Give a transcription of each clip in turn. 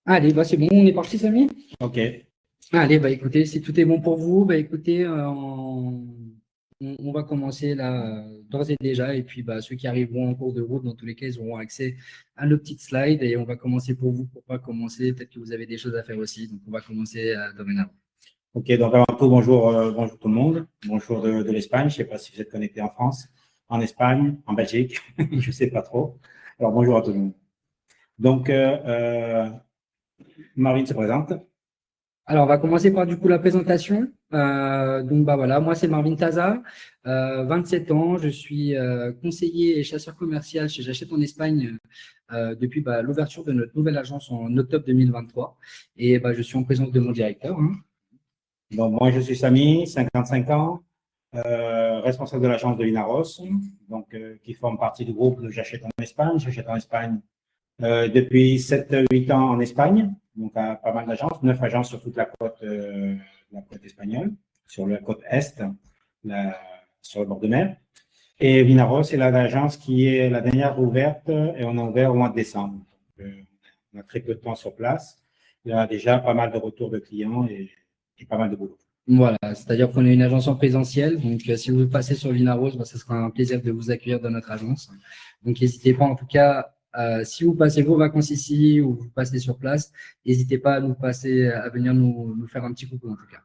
Allez, bah c'est bon, on est parti, Samy? Ok, Allez, bah écoutez, si tout est bon pour vous, bah écoutez, on va commencer là d'ores et déjà. Et puis bah ceux qui arriveront en cours de route, dans tous les cas, ils auront accès à nos petites slides. Et on va commencer pour vous, pour pas commencer. Peut-être que vous avez des choses à faire aussi. Donc on va commencer dorénavant. ok. Donc avant tout, bonjour, bonjour tout le monde. Bonjour de l'Espagne. Je ne sais pas si vous êtes connecté en France, en Espagne, en Belgique. Je ne sais pas trop. Alors bonjour à tout le monde. Donc Marine se présente. Alors, on va commencer par du coup la présentation. Donc, bah voilà, moi c'est Marvin Taza, 27 ans, je suis conseiller et chasseur commercial chez J'achète en Espagne depuis bah, l'ouverture de notre nouvelle agence en octobre 2023. Et bah, je suis en présence de mon directeur, hein. Donc moi je suis Samy, 55 ans, responsable de l'agence de Vinaros, donc qui forme partie du groupe de J'achète en Espagne. J'achète en Espagne depuis 7-8 ans en Espagne, donc à pas mal d'agences, 9 agences sur toute la côte espagnole, sur la côte est, sur le bord de mer. Et Vinaros, c'est l'agence qui est la dernière ouverte et on a ouvert au mois de décembre. Donc, on a très peu de temps sur place. Il y a déjà pas mal de retours de clients et pas mal de boulot. Voilà, c'est-à-dire qu'on est une agence en présentiel. Donc, si vous passez sur Vinaros, bah, ce sera un plaisir de vous accueillir dans notre agence. Donc, n'hésitez pas, en tout cas, si vous passez vos vacances ici ou vous passez sur place, n'hésitez pas à venir nous faire un petit coucou, en tout cas.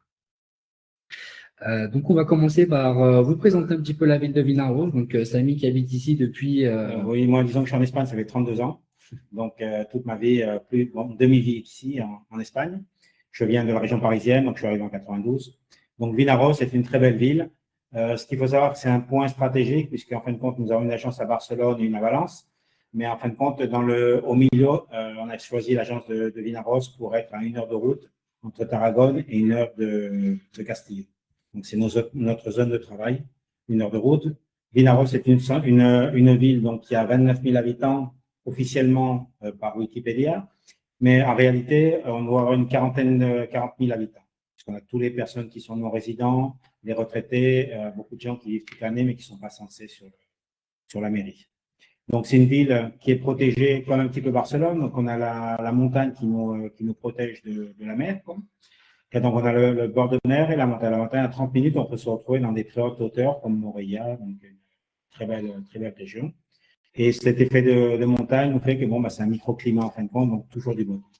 Donc, on va commencer par vous présenter un petit peu la ville de Vinaros. Donc, Samy qui habite ici depuis… Oui, moi, disons que je suis en Espagne, ça fait 32 ans. Donc, toute ma vie, demi-vie ici en Espagne. Je viens de la région parisienne, donc je suis arrivé en 92. Donc, Vinaros est une très belle ville. Ce qu'il faut savoir, c'est un point stratégique, puisqu'en fin de compte, nous avons une agence à Barcelone et une à Valence. Mais en fin de compte, au milieu, on a choisi l'agence de Vinaros pour être à 1 heure de route entre Tarragone et 1 heure de Castille. Donc, c'est notre zone de travail, 1 heure de route. Vinaros est une ville donc, qui a 29 000 habitants officiellement par Wikipédia, mais en réalité, on doit avoir une 40 000 habitants. Parce qu'on a toutes les personnes qui sont non-résidents, les retraités, beaucoup de gens qui vivent toute l'année mais qui ne sont pas censés sur la mairie. Donc, c'est une ville qui est protégée comme un petit peu Barcelone. Donc, on a la montagne qui nous protège de la mer, quoi. Et donc, on a le bord de mer et la montagne. La montagne, à 30 minutes, on peut se retrouver dans des très hautes hauteurs comme Morella, donc une très belle région. Et cet effet de montagne nous fait que bon, bah, c'est un microclimat en fin de compte, donc toujours du beau temps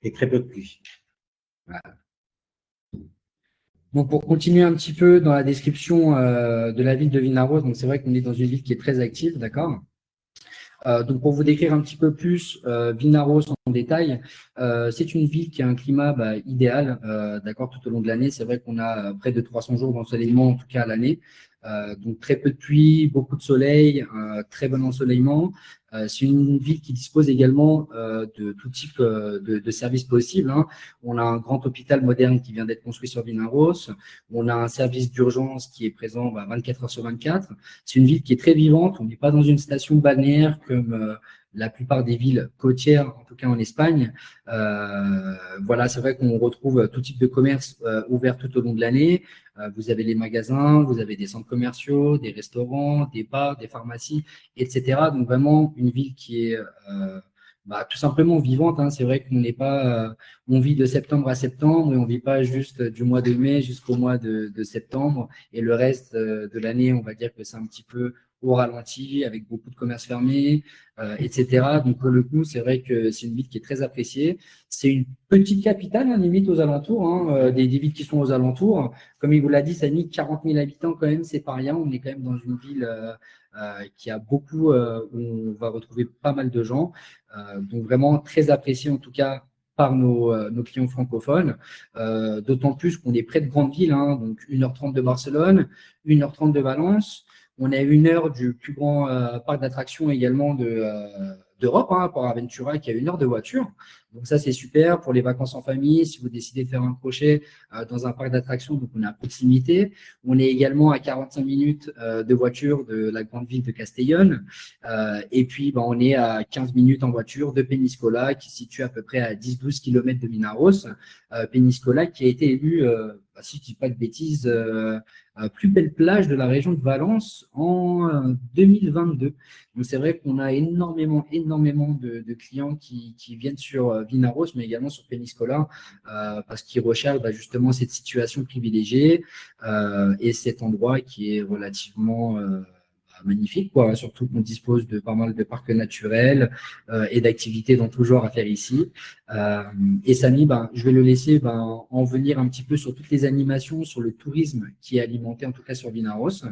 et très peu de pluie. Voilà. Donc, pour continuer un petit peu dans la description de la ville de Vinaros, donc c'est vrai qu'on est dans une ville qui est très active, d'accord? Donc, pour vous décrire un petit peu plus Vinaros en détail, c'est une ville qui a un climat idéal, d'accord, tout au long de l'année. C'est vrai qu'on a près de 300 jours d'ensoleillement, en tout cas à l'année. Donc, très peu de pluie, beaucoup de soleil, très bon ensoleillement. C'est une ville qui dispose également de tout type de services possibles, hein. On a un grand hôpital moderne qui vient d'être construit sur Vinaros. On a un service d'urgence qui est présent 24 heures sur 24. C'est une ville qui est très vivante. On n'est pas dans une station balnéaire comme la plupart des villes côtières, en tout cas en Espagne. Voilà, c'est vrai qu'on retrouve tout type de commerce ouvert tout au long de l'année. Vous avez les magasins, vous avez des centres commerciaux, des restaurants, des bars, des pharmacies, etc. Donc vraiment une ville qui est tout simplement vivante, hein. C'est vrai qu'on n'est pas, on vit de septembre à septembre et on vit pas juste du mois de mai jusqu'au mois de septembre. Et le reste de l'année, on va dire que c'est un petit peu au ralenti, avec beaucoup de commerces fermés, etc. Donc, pour le coup, c'est vrai que c'est une ville qui est très appréciée. C'est une petite capitale, hein, limite aux alentours, hein, des villes qui sont aux alentours. Comme il vous l'a dit, Samy, 40 000 habitants, quand même, c'est pas rien. On est quand même dans une ville qui a beaucoup, où on va retrouver pas mal de gens. Donc, vraiment très apprécié, en tout cas, par nos clients francophones, d'autant plus qu'on est près de grandes villes, hein, donc 1h30 de Barcelone, 1h30 de Valence. On est à 1 heure du plus grand parc d'attractions également d'Europe, hein, Port Aventura, qui a 1 heure de voiture. Donc ça, c'est super pour les vacances en famille, si vous décidez de faire un crochet dans un parc d'attractions, donc on est à proximité. On est également à 45 minutes de voiture de la grande ville de Castellón. Et puis, on est à 15 minutes en voiture de Peñíscola, qui se situe à peu près à 10-12 km de Vinaros. Peñíscola qui a été élu, si je ne dis pas de bêtises, plus belle plage de la région de Valence en 2022. Donc, c'est vrai qu'on a énormément de clients qui viennent sur Vinaros, mais également sur Péniscola, parce qu'ils recherchent justement cette situation privilégiée et cet endroit qui est relativement magnifique, quoi. Surtout qu'on dispose de pas mal de parcs naturels et d'activités dans tout genre à faire ici. Et Samy, je vais le laisser en venir un petit peu sur toutes les animations, sur le tourisme qui est alimenté en tout cas sur Vinaros.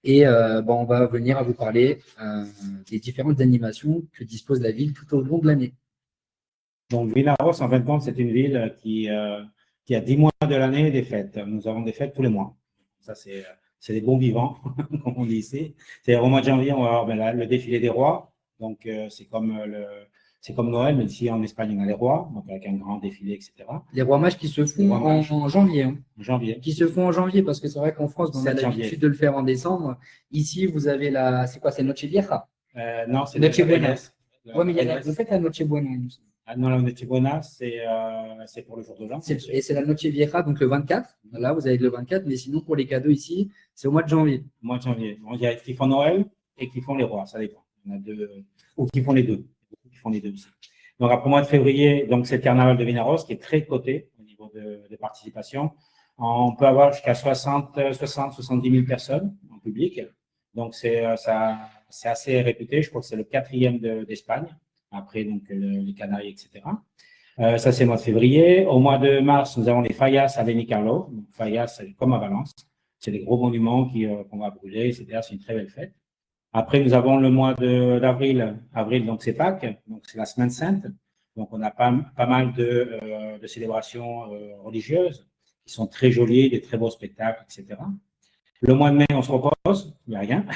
Et on va venir à vous parler des différentes animations que dispose la ville tout au long de l'année. Donc Vinaros, en fin de compte, c'est une ville qui a 10 mois de l'année des fêtes. Nous avons des fêtes tous les mois. Ça, c'est des bons vivants, comme on dit ici. C'est au mois de janvier, on va avoir le défilé des rois. Donc, c'est comme Noël, mais ici en Espagne, on a les rois, donc avec un grand défilé, etc. Les rois mages qui se font en janvier. Hein. Janvier. Qui se font en janvier, parce que c'est vrai qu'en France, on a l'habitude de le faire en décembre. Ici, vous avez c'est quoi, c'est Noche Vieja? Non, c'est Noche Buena. Oui, mais vous faites la Noche Buena. Non, la Noche Buena, c'est pour le jour de l'an. Et c'est la Noche Vieja, donc le 24. Là, vous avez le 24, mais sinon, pour les cadeaux ici, c'est au mois de janvier. Au mois de janvier. Il y a qui font Noël et qui font les rois, ça dépend. Il y en a deux, ou qui font les deux. Qui font les deux aussi. Donc, après le mois de février, donc c'est le carnaval de Vinaros qui est très coté au niveau de participation. On peut avoir jusqu'à 70 000 personnes en public. Donc, c'est assez réputé. Je crois que c'est le 4e d'Espagne, après donc les Canaries, etc. Ça, c'est le mois de février. Au mois de mars, nous avons les Fallas à Benicarló. Fallas, c'est comme à Valence. C'est des gros monuments qu'on va brûler, etc. C'est une très belle fête. Après, nous avons le mois d'avril. Avril, donc c'est Pâques. Donc, c'est la Semaine Sainte. Donc, on a pas mal de célébrations religieuses qui sont très jolies, des très beaux spectacles, etc. Le mois de mai, on se repose. Il n'y a rien.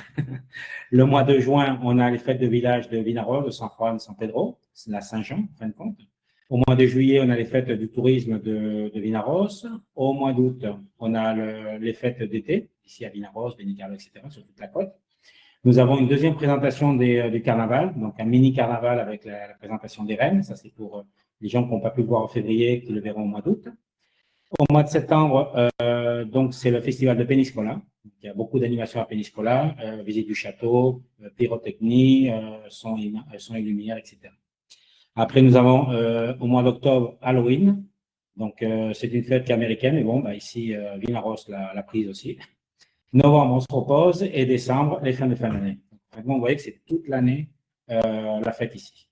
Le mois de juin, on a les fêtes de village de Vinaros, de San Juan, San Pedro. C'est la Saint-Jean, en fin de compte. Au mois de juillet, on a les fêtes du tourisme de Vinaros. Au mois d'août, on a les fêtes d'été, ici à Vinaros, Benicarló, etc., sur toute la côte. Nous avons une deuxième présentation du carnaval, donc un mini-carnaval avec la présentation des reines. Ça, c'est pour les gens qui n'ont pas pu le voir en février, qui le verront au mois d'août. Au mois de septembre, donc c'est le festival de Péniscola. Il y a beaucoup d'animations à Péniscola, visite du château, pyrotechnie, son et lumière, etc. Après, nous avons au mois d'octobre Halloween. Donc, c'est une fête qui est américaine, mais bon, ici, Vinaros l'a prise aussi. Novembre, on se repose, et décembre, les fins d'année. Vous voyez que c'est toute l'année la fête ici.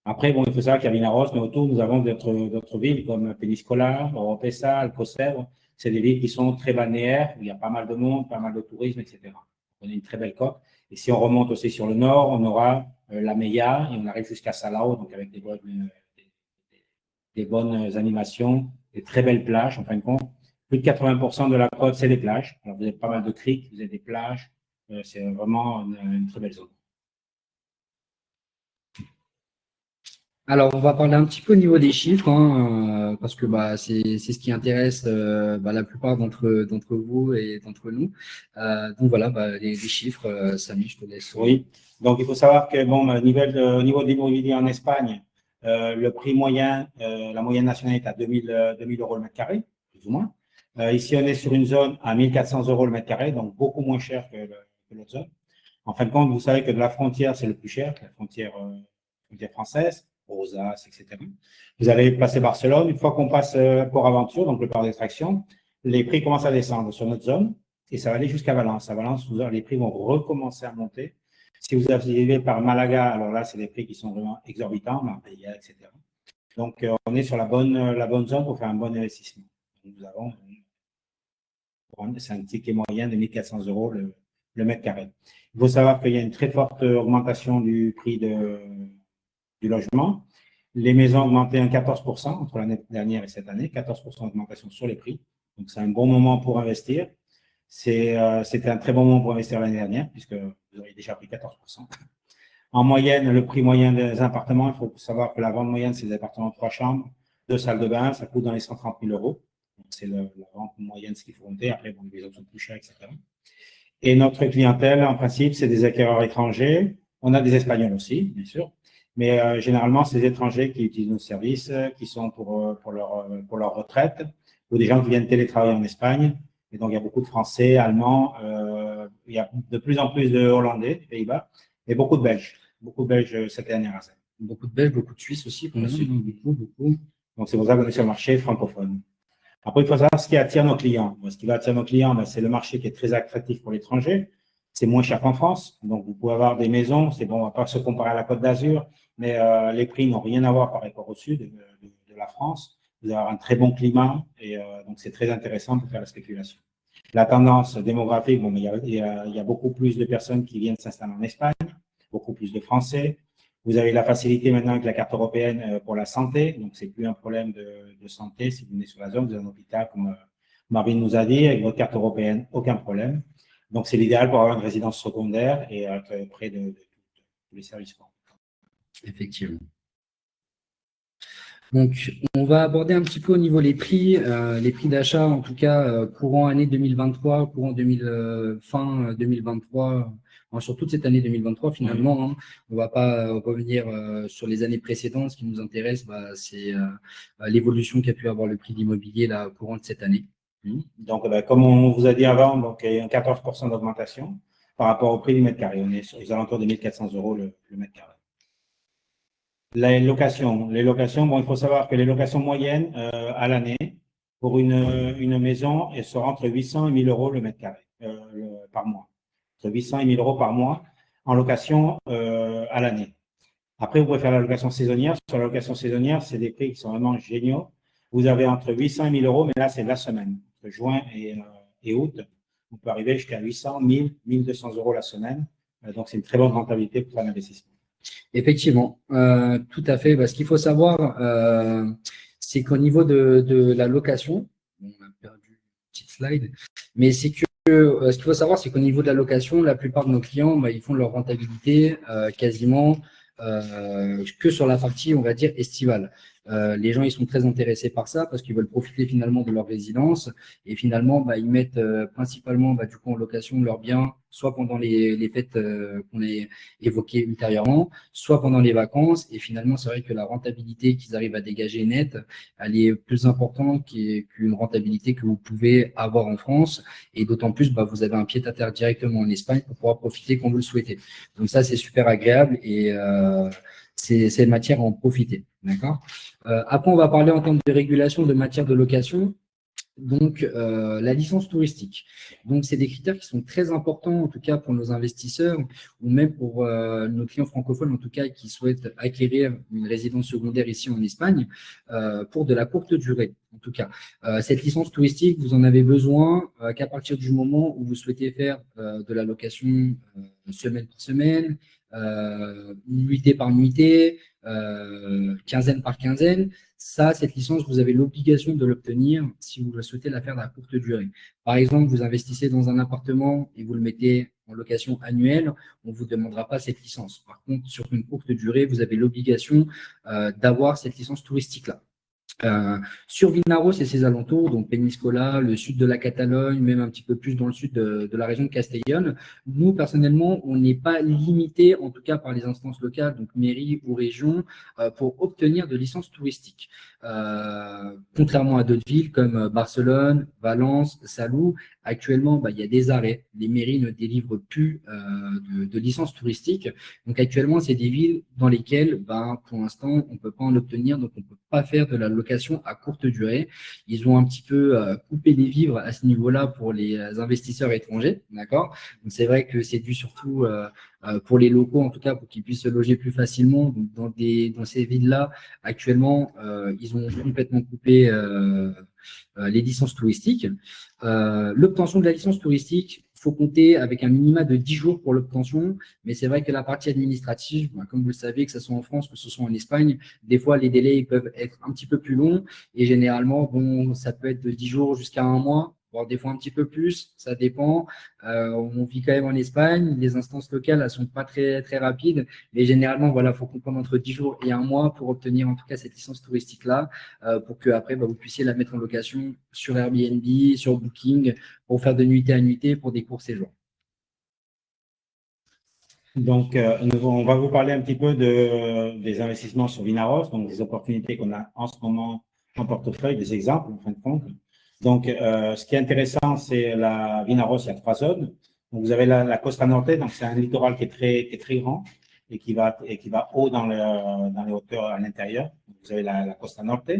Après, bon, il faut savoir qu'à Vinaros, mais autour, nous avons d'autres villes comme Péniscola, Oropesa, Alcosèvres. C'est des villes qui sont très balnéaires, où il y a pas mal de monde, pas mal de tourisme, etc. On a une très belle côte. Et si on remonte aussi sur le nord, on aura la Meilla et on arrive jusqu'à Salao, donc avec des bonnes animations, des très belles plages, en fin de compte. Plus de 80% de la côte, c'est des plages. Alors, vous avez pas mal de criques, vous avez des plages. C'est vraiment une très belle zone. Alors, on va parler un petit peu au niveau des chiffres, parce que c'est ce qui intéresse la plupart d'entre vous et d'entre nous. Donc voilà, les chiffres, Samy, je te laisse. Oui, donc il faut savoir que bon, au niveau de l'immobilier en Espagne, le prix moyen, la moyenne nationale est à 2000 euros le mètre carré, plus ou moins. Ici, on est sur une zone à 1400 euros le mètre carré, donc beaucoup moins cher que l'autre zone. En fin de compte, vous savez que de la frontière, c'est le plus cher, la frontière française, Rosas, etc. Vous allez placer Barcelone. Une fois qu'on passe Port-Aventure, donc le parc d'attraction, les prix commencent à descendre sur notre zone et ça va aller jusqu'à Valence. À Valence, les prix vont recommencer à monter. Si vous arrivez par Malaga, alors là, c'est des prix qui sont vraiment exorbitants, Marbella, etc. Donc, on est sur la bonne zone pour faire un bon investissement. Donc, nous avons, c'est un ticket moyen de 1400 euros le mètre carré. Il faut savoir qu'il y a une très forte augmentation du prix du logement. Les maisons ont augmenté un 14% entre l'année dernière et cette année, 14% d'augmentation sur les prix. Donc, c'est un bon moment pour investir. C'était un très bon moment pour investir l'année dernière, puisque vous auriez déjà pris 14%. En moyenne, le prix moyen des appartements, il faut savoir que la vente moyenne, c'est des appartements de 3 chambres, 2 salles de bain, ça coûte dans les 130 000 euros. Donc, c'est la vente moyenne, ce qu'il faut compter. Après, bon, les autres sont plus chers, etc. Et notre clientèle, en principe, c'est des acquéreurs étrangers. On a des Espagnols aussi, bien sûr. Mais généralement, c'est des étrangers qui utilisent nos services, qui sont pour leur retraite, ou des gens qui viennent télétravailler en Espagne. Et donc, il y a beaucoup de Français, Allemands, il y a de plus en plus de Hollandais, des Pays-Bas, et beaucoup de Belges cette dernière année. Beaucoup de Belges, beaucoup de Suisses aussi, qu'on a su, beaucoup. Donc, c'est pour ça qu'on est sur le marché francophone. Après, il faut savoir ce qui attire nos clients. Ce qui va attirer nos clients, c'est le marché qui est très attractif pour l'étranger. C'est moins cher qu'en France. Donc, vous pouvez avoir des maisons. C'est bon, on ne va pas se comparer à la Côte d'Azur, mais les prix n'ont rien à voir par rapport au sud de la France. Vous allez avoir un très bon climat et donc, c'est très intéressant pour faire la spéculation. La tendance démographique, bon, mais il y a beaucoup plus de personnes qui viennent s'installer en Espagne, beaucoup plus de Français. Vous avez la facilité maintenant avec la carte européenne pour la santé, donc c'est plus un problème de santé. Si vous venez sur la zone, vous avez un hôpital, comme Marvin nous a dit, avec votre carte européenne, aucun problème. Donc c'est l'idéal pour avoir une résidence secondaire et être près de tous les services. Effectivement. Donc, on va aborder un petit peu au niveau les prix d'achat, en tout cas courant année 2023, fin 2023, sur toute cette année 2023 finalement. Hein. On ne va pas revenir sur les années précédentes. Ce qui nous intéresse, c'est l'évolution qu'a pu avoir le prix de l'immobilier courant de cette année. Donc, comme on vous a dit avant, donc, il y a une 14% d'augmentation par rapport au prix du mètre carré. On est aux alentours de 1 400 € le mètre carré. Les locations, bon, il faut savoir que les locations moyennes à l'année pour une maison, elles seront entre 800 et 1 000 € le mètre carré par mois. Entre 800 et 1 000 € par mois en location à l'année. Après, vous pouvez faire la location saisonnière. Sur la location saisonnière, c'est des prix qui sont vraiment géniaux. Vous avez entre 800 et 1 000 €, mais là, c'est la semaine. Entre juin et août, on peut arriver jusqu'à 800, 1000, 1 200 € la semaine. Donc, c'est une très bonne rentabilité pour faire l'investissement. Effectivement, tout à fait. Ce qu'il faut savoir, c'est qu'au niveau de la location, on a perdu une petite slide, mais c'est que ce qu'il faut savoir, c'est qu'au niveau de la location, la plupart de nos clients, ils font leur rentabilité quasiment que sur la partie, on va dire, estivale. Les gens, ils sont très intéressés par ça parce qu'ils veulent profiter finalement de leur résidence et finalement, ils mettent principalement du coup en location leurs biens, soit pendant les fêtes qu'on a évoquées ultérieurement, soit pendant les vacances. Et finalement, c'est vrai que la rentabilité qu'ils arrivent à dégager nette, elle est plus importante qu'une rentabilité que vous pouvez avoir en France. Et d'autant plus, vous avez un pied-à-terre directement en Espagne pour pouvoir profiter quand vous le souhaitez. Donc ça, c'est super agréable et c'est matière à en profiter. D'accord. Après, on va parler en termes de régulation de matière de location. Donc, la licence touristique. Donc, c'est des critères qui sont très importants, en tout cas pour nos investisseurs ou même pour nos clients francophones, en tout cas, qui souhaitent acquérir une résidence secondaire ici en Espagne pour de la courte durée. En tout cas, cette licence touristique, vous en avez besoin qu'à partir du moment où vous souhaitez faire de la location semaine par semaine, nuitée par nuitée, quinzaine par quinzaine. Ça, cette licence, vous avez l'obligation de l'obtenir si vous souhaitez la faire à courte durée. Par exemple, vous investissez dans un appartement et vous le mettez en location annuelle, on ne vous demandera pas cette licence. Par contre, sur une courte durée, vous avez l'obligation d'avoir cette licence touristique-là. Sur Vinaros et ses alentours, donc Peñíscola, le sud de la Catalogne, même un petit peu plus dans le sud de la région de Castellón, nous, personnellement, on n'est pas limité, en tout cas par les instances locales, donc mairie ou région, pour obtenir de licences touristiques. Contrairement à d'autres villes comme Barcelone, Valence, Salou, actuellement, il y a des arrêts. Les mairies ne délivrent plus de licences touristiques. Donc actuellement, c'est des villes dans lesquelles, pour l'instant, on ne peut pas en obtenir, donc on ne peut pas faire de la location à courte durée. Ils ont un petit peu coupé les vivres à ce niveau-là pour les investisseurs étrangers, d'accord. Donc c'est vrai que c'est dû surtout pour les locaux, en tout cas, pour qu'ils puissent se loger plus facilement. Donc dans ces villes-là, actuellement, ils ont complètement coupé les licences touristiques. L'obtention de la licence touristique, il faut compter avec un minima de 10 jours pour l'obtention, mais c'est vrai que la partie administrative, comme vous le savez, que ce soit en France, que ce soit en Espagne, des fois les délais peuvent être un petit peu plus longs et généralement, ça peut être de 10 jours jusqu'à un mois, voire des fois un petit peu plus, ça dépend. On vit quand même en Espagne, les instances locales, elles sont pas très, très rapides, mais généralement, voilà, il faut comprendre entre 10 jours et un mois pour obtenir en tout cas cette licence touristique-là, pour que après vous puissiez la mettre en location sur Airbnb, sur Booking, pour faire de nuitée à nuitée pour des courts séjours. Donc, on va vous parler un petit peu des investissements sur Vinaros, donc des opportunités qu'on a en ce moment en portefeuille, des exemples en fin de compte. Donc, ce qui est intéressant, c'est la Vinaros, il y a 3 zones. Donc, vous avez la Costa Norte, donc c'est un littoral qui est très grand. et qui va haut dans les hauteurs à l'intérieur. Vous avez la Costa Norte.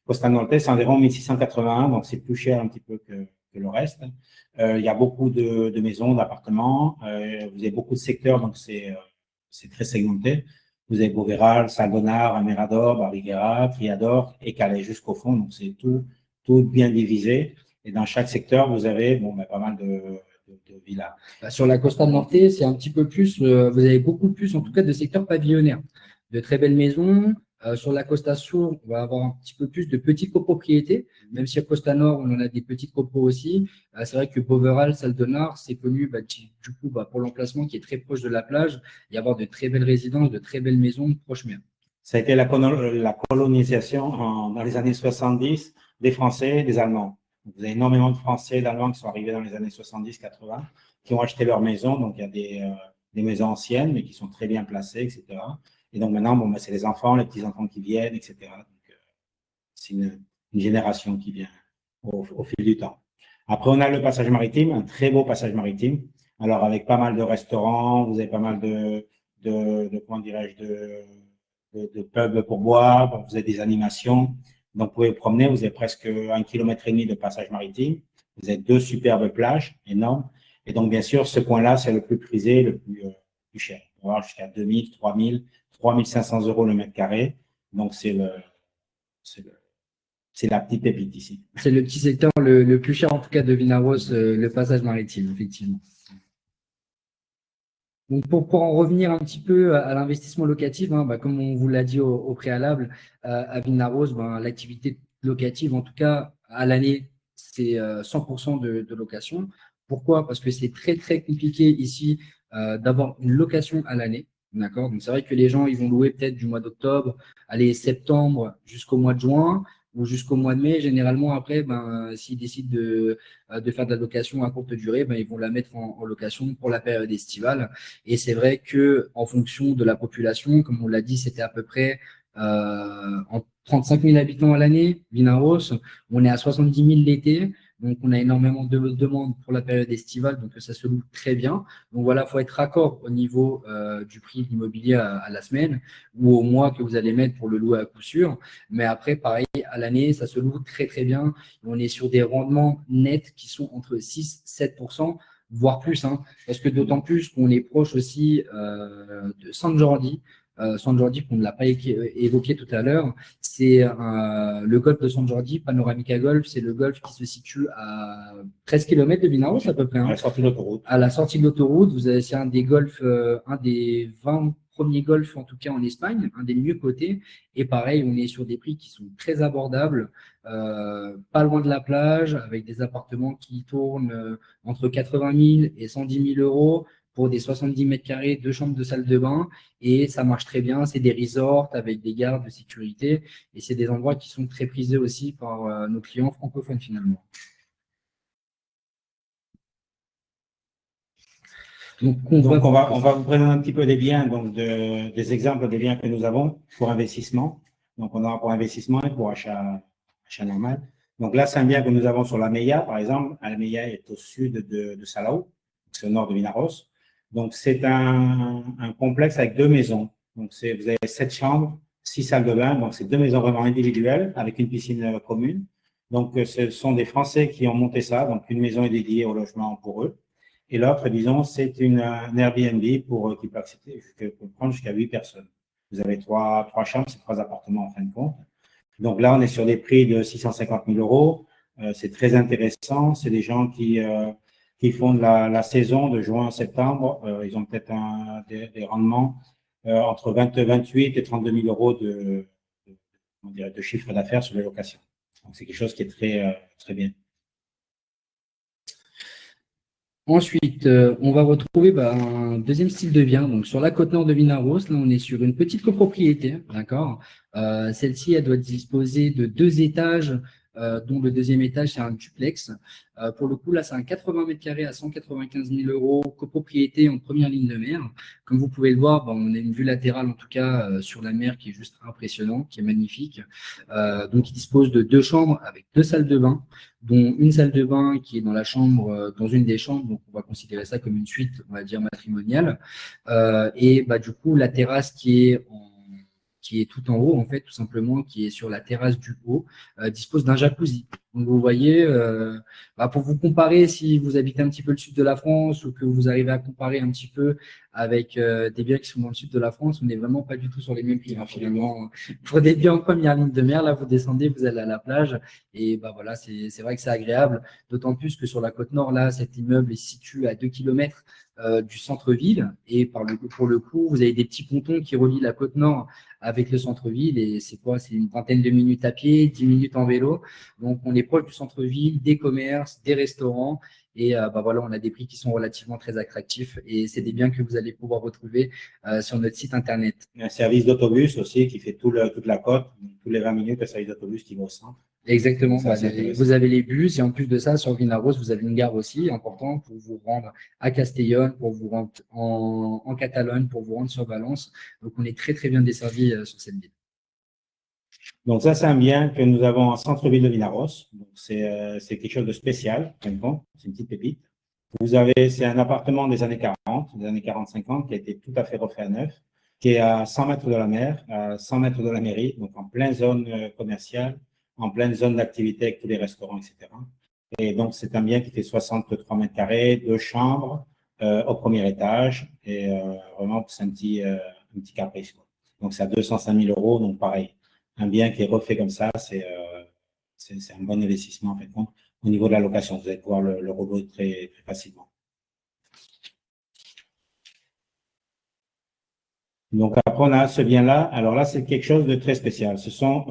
Costa Norte, c'est environ 1681, donc c'est plus cher un petit peu que le reste. Il y a beaucoup de maisons, d'appartements. Vous avez beaucoup de secteurs, donc c'est très segmenté. Vous avez Bovéral, Salgonar, Amerador, Barriguera, Triador et Calais jusqu'au fond. Donc, c'est tout bien divisé. Et dans chaque secteur, vous avez pas mal de villas. Sur la Costa Norte, c'est un petit peu plus, vous avez beaucoup plus, en tout cas, de secteurs pavillonnaires. De très belles maisons. Sur la Costa Sur, on va avoir un petit peu plus de petites copropriétés, même si à Costa Nord, on en a des petites copros aussi. C'est vrai que Bovéral, Salgonar, c'est connu du coup pour l'emplacement qui est très proche de la plage, y avoir de très belles résidences, de très belles maisons proches mer. Ça a été la colonisation dans les années 70 des Français et des Allemands. Vous avez énormément de Français et d'Allemands qui sont arrivés dans les années 70-80, qui ont acheté leur maison. Donc, il y a des maisons anciennes, mais qui sont très bien placées, etc. Et donc, maintenant, c'est les enfants, les petits-enfants qui viennent, etc. Donc, c'est une génération qui vient au fil du temps. Après, on a le passage maritime, un très beau passage maritime. Alors, avec pas mal de restaurants, vous avez pas mal comment dirais-je, de pubs pour boire, vous avez des animations. Donc, vous pouvez vous promener, vous avez presque 1,5 km de passage maritime. Vous avez 2 superbes plages énormes. Et donc, bien sûr, ce coin-là, c'est le plus prisé, le plus cher. On va voir jusqu'à 2000, 3000, 3500 € le mètre carré. Donc, c'est la petite pépite ici. C'est le petit secteur le plus cher, en tout cas, de Vinaros, le passage maritime, effectivement. Donc pour en revenir un petit peu à l'investissement locatif, comme on vous l'a dit au préalable, à Vinaros, l'activité locative, en tout cas à l'année, c'est 100% de location. Pourquoi? Parce que c'est très très compliqué ici d'avoir une location à l'année. D'accord? Donc c'est vrai que les gens ils vont louer peut-être du mois d'octobre, aller septembre jusqu'au mois de juin ou jusqu'au mois de mai. Généralement après, s'ils décident de faire de la location à courte durée, ils vont la mettre en location pour la période estivale. Et c'est vrai que en fonction de la population, comme on l'a dit, c'était à peu près en 35 000 habitants à l'année, Vinaros. On est à 70 000 l'été. Donc, on a énormément de demandes pour la période estivale, donc ça se loue très bien. Donc voilà, il faut être raccord au niveau du prix de l'immobilier à la semaine ou au mois que vous allez mettre pour le louer à coup sûr. Mais après, pareil, à l'année, ça se loue très très bien. On est sur des rendements nets qui sont entre 6-7%, voire plus, parce que d'autant plus qu'on est proche aussi de San Jordi. San Jordi, qu'on ne l'a pas évoqué tout à l'heure, c'est le golfe de San Jordi, Panoramica Golf, c'est le golfe qui se situe à 13 km de Vinaros à peu près. À la sortie de l'autoroute. À la sortie de l'autoroute, c'est un des golfs, un des 20 premiers golfs en tout cas en Espagne, un des mieux cotés. Et pareil, on est sur des prix qui sont très abordables, pas loin de la plage, avec des appartements qui tournent entre 80 000 et 110 000 € pour des 70 mètres carrés, 2 chambres de salle de bain, et ça marche très bien. C'est des resorts avec des gardes de sécurité, et c'est des endroits qui sont très prisés aussi par nos clients francophones finalement. Donc on va vous présenter un petit peu des biens, donc des exemples des biens que nous avons pour investissement. Donc on aura pour investissement et pour achat normal. Donc là, c'est un bien que nous avons sur la Meilla, par exemple. La Meilla est au sud de Salou, c'est au nord de Vinaros. Donc, c'est un complexe avec 2 maisons. Donc, vous avez 7 chambres, 6 salles de bain. Donc, c'est 2 maisons vraiment individuelles avec une piscine commune. Donc, ce sont des Français qui ont monté ça. Donc, une maison est dédiée au logement pour eux. Et l'autre, disons, c'est un Airbnb qui peut accepter, pour prendre jusqu'à 8 personnes. Vous avez 3 chambres, c'est 3 appartements en fin de compte. Donc là, on est sur des prix de 650 000 €. C'est très intéressant. C'est des gens qui font de la saison de juin à septembre. Ils ont peut-être des rendements entre 28 et 32 000 € de chiffre d'affaires sur les locations. Donc, c'est quelque chose qui est très, très bien. Ensuite, on va retrouver un deuxième style de bien. Donc, sur la côte nord de Vinaros, là, on est sur une petite copropriété, d'accord. Celle-ci, elle doit disposer de 2 étages dont le deuxième étage, c'est un duplex. Pour le coup, là, c'est un 80 mètres carrés à 195 000 euros, copropriété en première ligne de mer. Comme vous pouvez le voir, on a une vue latérale, en tout cas, sur la mer qui est juste impressionnante, qui est magnifique. Donc, il dispose de 2 chambres avec 2 salles de bain, dont une salle de bain qui est dans la chambre, dans une des chambres. Donc, on va considérer ça comme une suite, on va dire, matrimoniale. Et du coup, la terrasse qui est tout en haut, en fait, tout simplement, qui est sur la terrasse du haut, dispose d'un jacuzzi. Donc, vous voyez, pour vous comparer, si vous habitez un petit peu le sud de la France ou que vous arrivez à comparer un petit peu avec des biens qui sont dans le sud de la France, on n'est vraiment pas du tout sur les mêmes prix. Finalement, pour des biens en première ligne de mer, là, vous descendez, vous allez à la plage et voilà, c'est vrai que c'est agréable. D'autant plus que sur la côte nord, là, cet immeuble est situé à 2 km du centre-ville et pour le coup, vous avez des petits pontons qui relient la côte nord avec le centre-ville et c'est quoi? C'est une vingtaine de minutes à pied, 10 minutes en vélo. Donc, on est proche du centre-ville, des commerces, des restaurants. Et voilà, on a des prix qui sont relativement très attractifs. Et c'est des biens que vous allez pouvoir retrouver sur notre site internet. Il y a un service d'autobus aussi qui fait toute la côte. Tous les 20 minutes, un service d'autobus qui va au centre. Exactement. Vous avez les bus. Et en plus de ça, sur Vinaros, vous avez une gare aussi importante pour vous rendre à Castellón, pour vous rendre en Catalogne, pour vous rendre sur Valence. Donc, on est très, très bien desservi sur cette ville. Donc ça, c'est un bien que nous avons en centre-ville de Vinaros. C'est quelque chose de spécial, c'est une petite pépite. C'est un appartement des années 40, des années 40-50, qui a été tout à fait refait à neuf, qui est à 100 mètres de la mer, à 100 mètres de la mairie, donc en pleine zone commerciale, en pleine zone d'activité avec tous les restaurants, etc. Et donc, c'est un bien qui fait 63 mètres carrés, 2 chambres au premier étage, et vraiment, c'est un petit caprice. Donc, c'est à 205 000 euros, donc pareil. Un bien qui est refait comme ça, c'est un bon investissement en fait compte au niveau de la location. Vous allez pouvoir le relouer très, très facilement. Donc après on a ce bien-là. Alors là c'est quelque chose de très spécial. Ce sont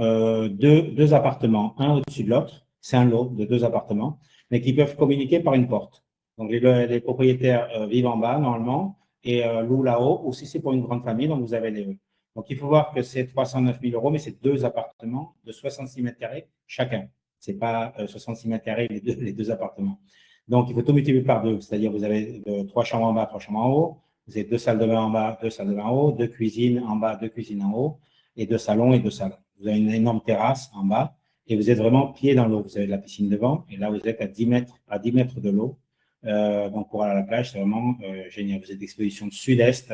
deux appartements, un au-dessus de l'autre. C'est un lot de 2 appartements, mais qui peuvent communiquer par une porte. Donc les propriétaires vivent en bas normalement et louent là-haut. Ou si c'est pour une grande famille, donc vous avez les deux. Donc, il faut voir que c'est 309 000 euros, mais c'est 2 appartements de 66 mètres carrés chacun. Ce n'est pas 66 mètres carrés les deux appartements. Donc, il faut tout multiplier par 2. C'est-à-dire, vous avez 3 chambres en bas, 3 chambres en haut. Vous avez 2 salles de bain en bas, 2 salles de bain en haut, 2 cuisines en bas, 2 cuisines en haut, et 2 salons et 2 salles. Vous avez une énorme terrasse en bas, et vous êtes vraiment pied dans l'eau. Vous avez de la piscine devant, et là, vous êtes à 10 mètres de l'eau. Donc, pour aller à la plage, c'est vraiment génial. Vous êtes d'exposition sud-est,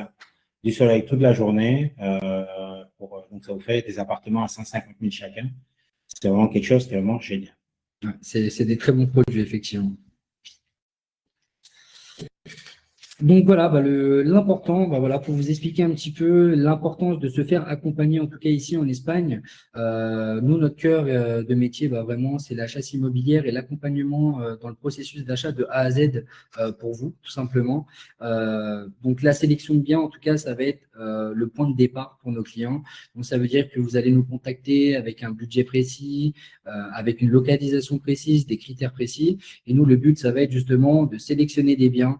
du soleil toute la journée. Donc, ça vous fait des appartements à 150 000 chacun. C'est vraiment quelque chose qui est vraiment génial. C'est des très bons produits, effectivement. Donc voilà, l'important, pour vous expliquer un petit peu l'importance de se faire accompagner, en tout cas ici en Espagne. Nous, notre cœur de métier, vraiment, c'est la chasse immobilière et l'accompagnement dans le processus d'achat de A à Z pour vous, tout simplement. Donc la sélection de biens, en tout cas, ça va être le point de départ pour nos clients. Donc ça veut dire que vous allez nous contacter avec un budget précis, avec une localisation précise, des critères précis. Et nous, le but, ça va être justement de sélectionner des biens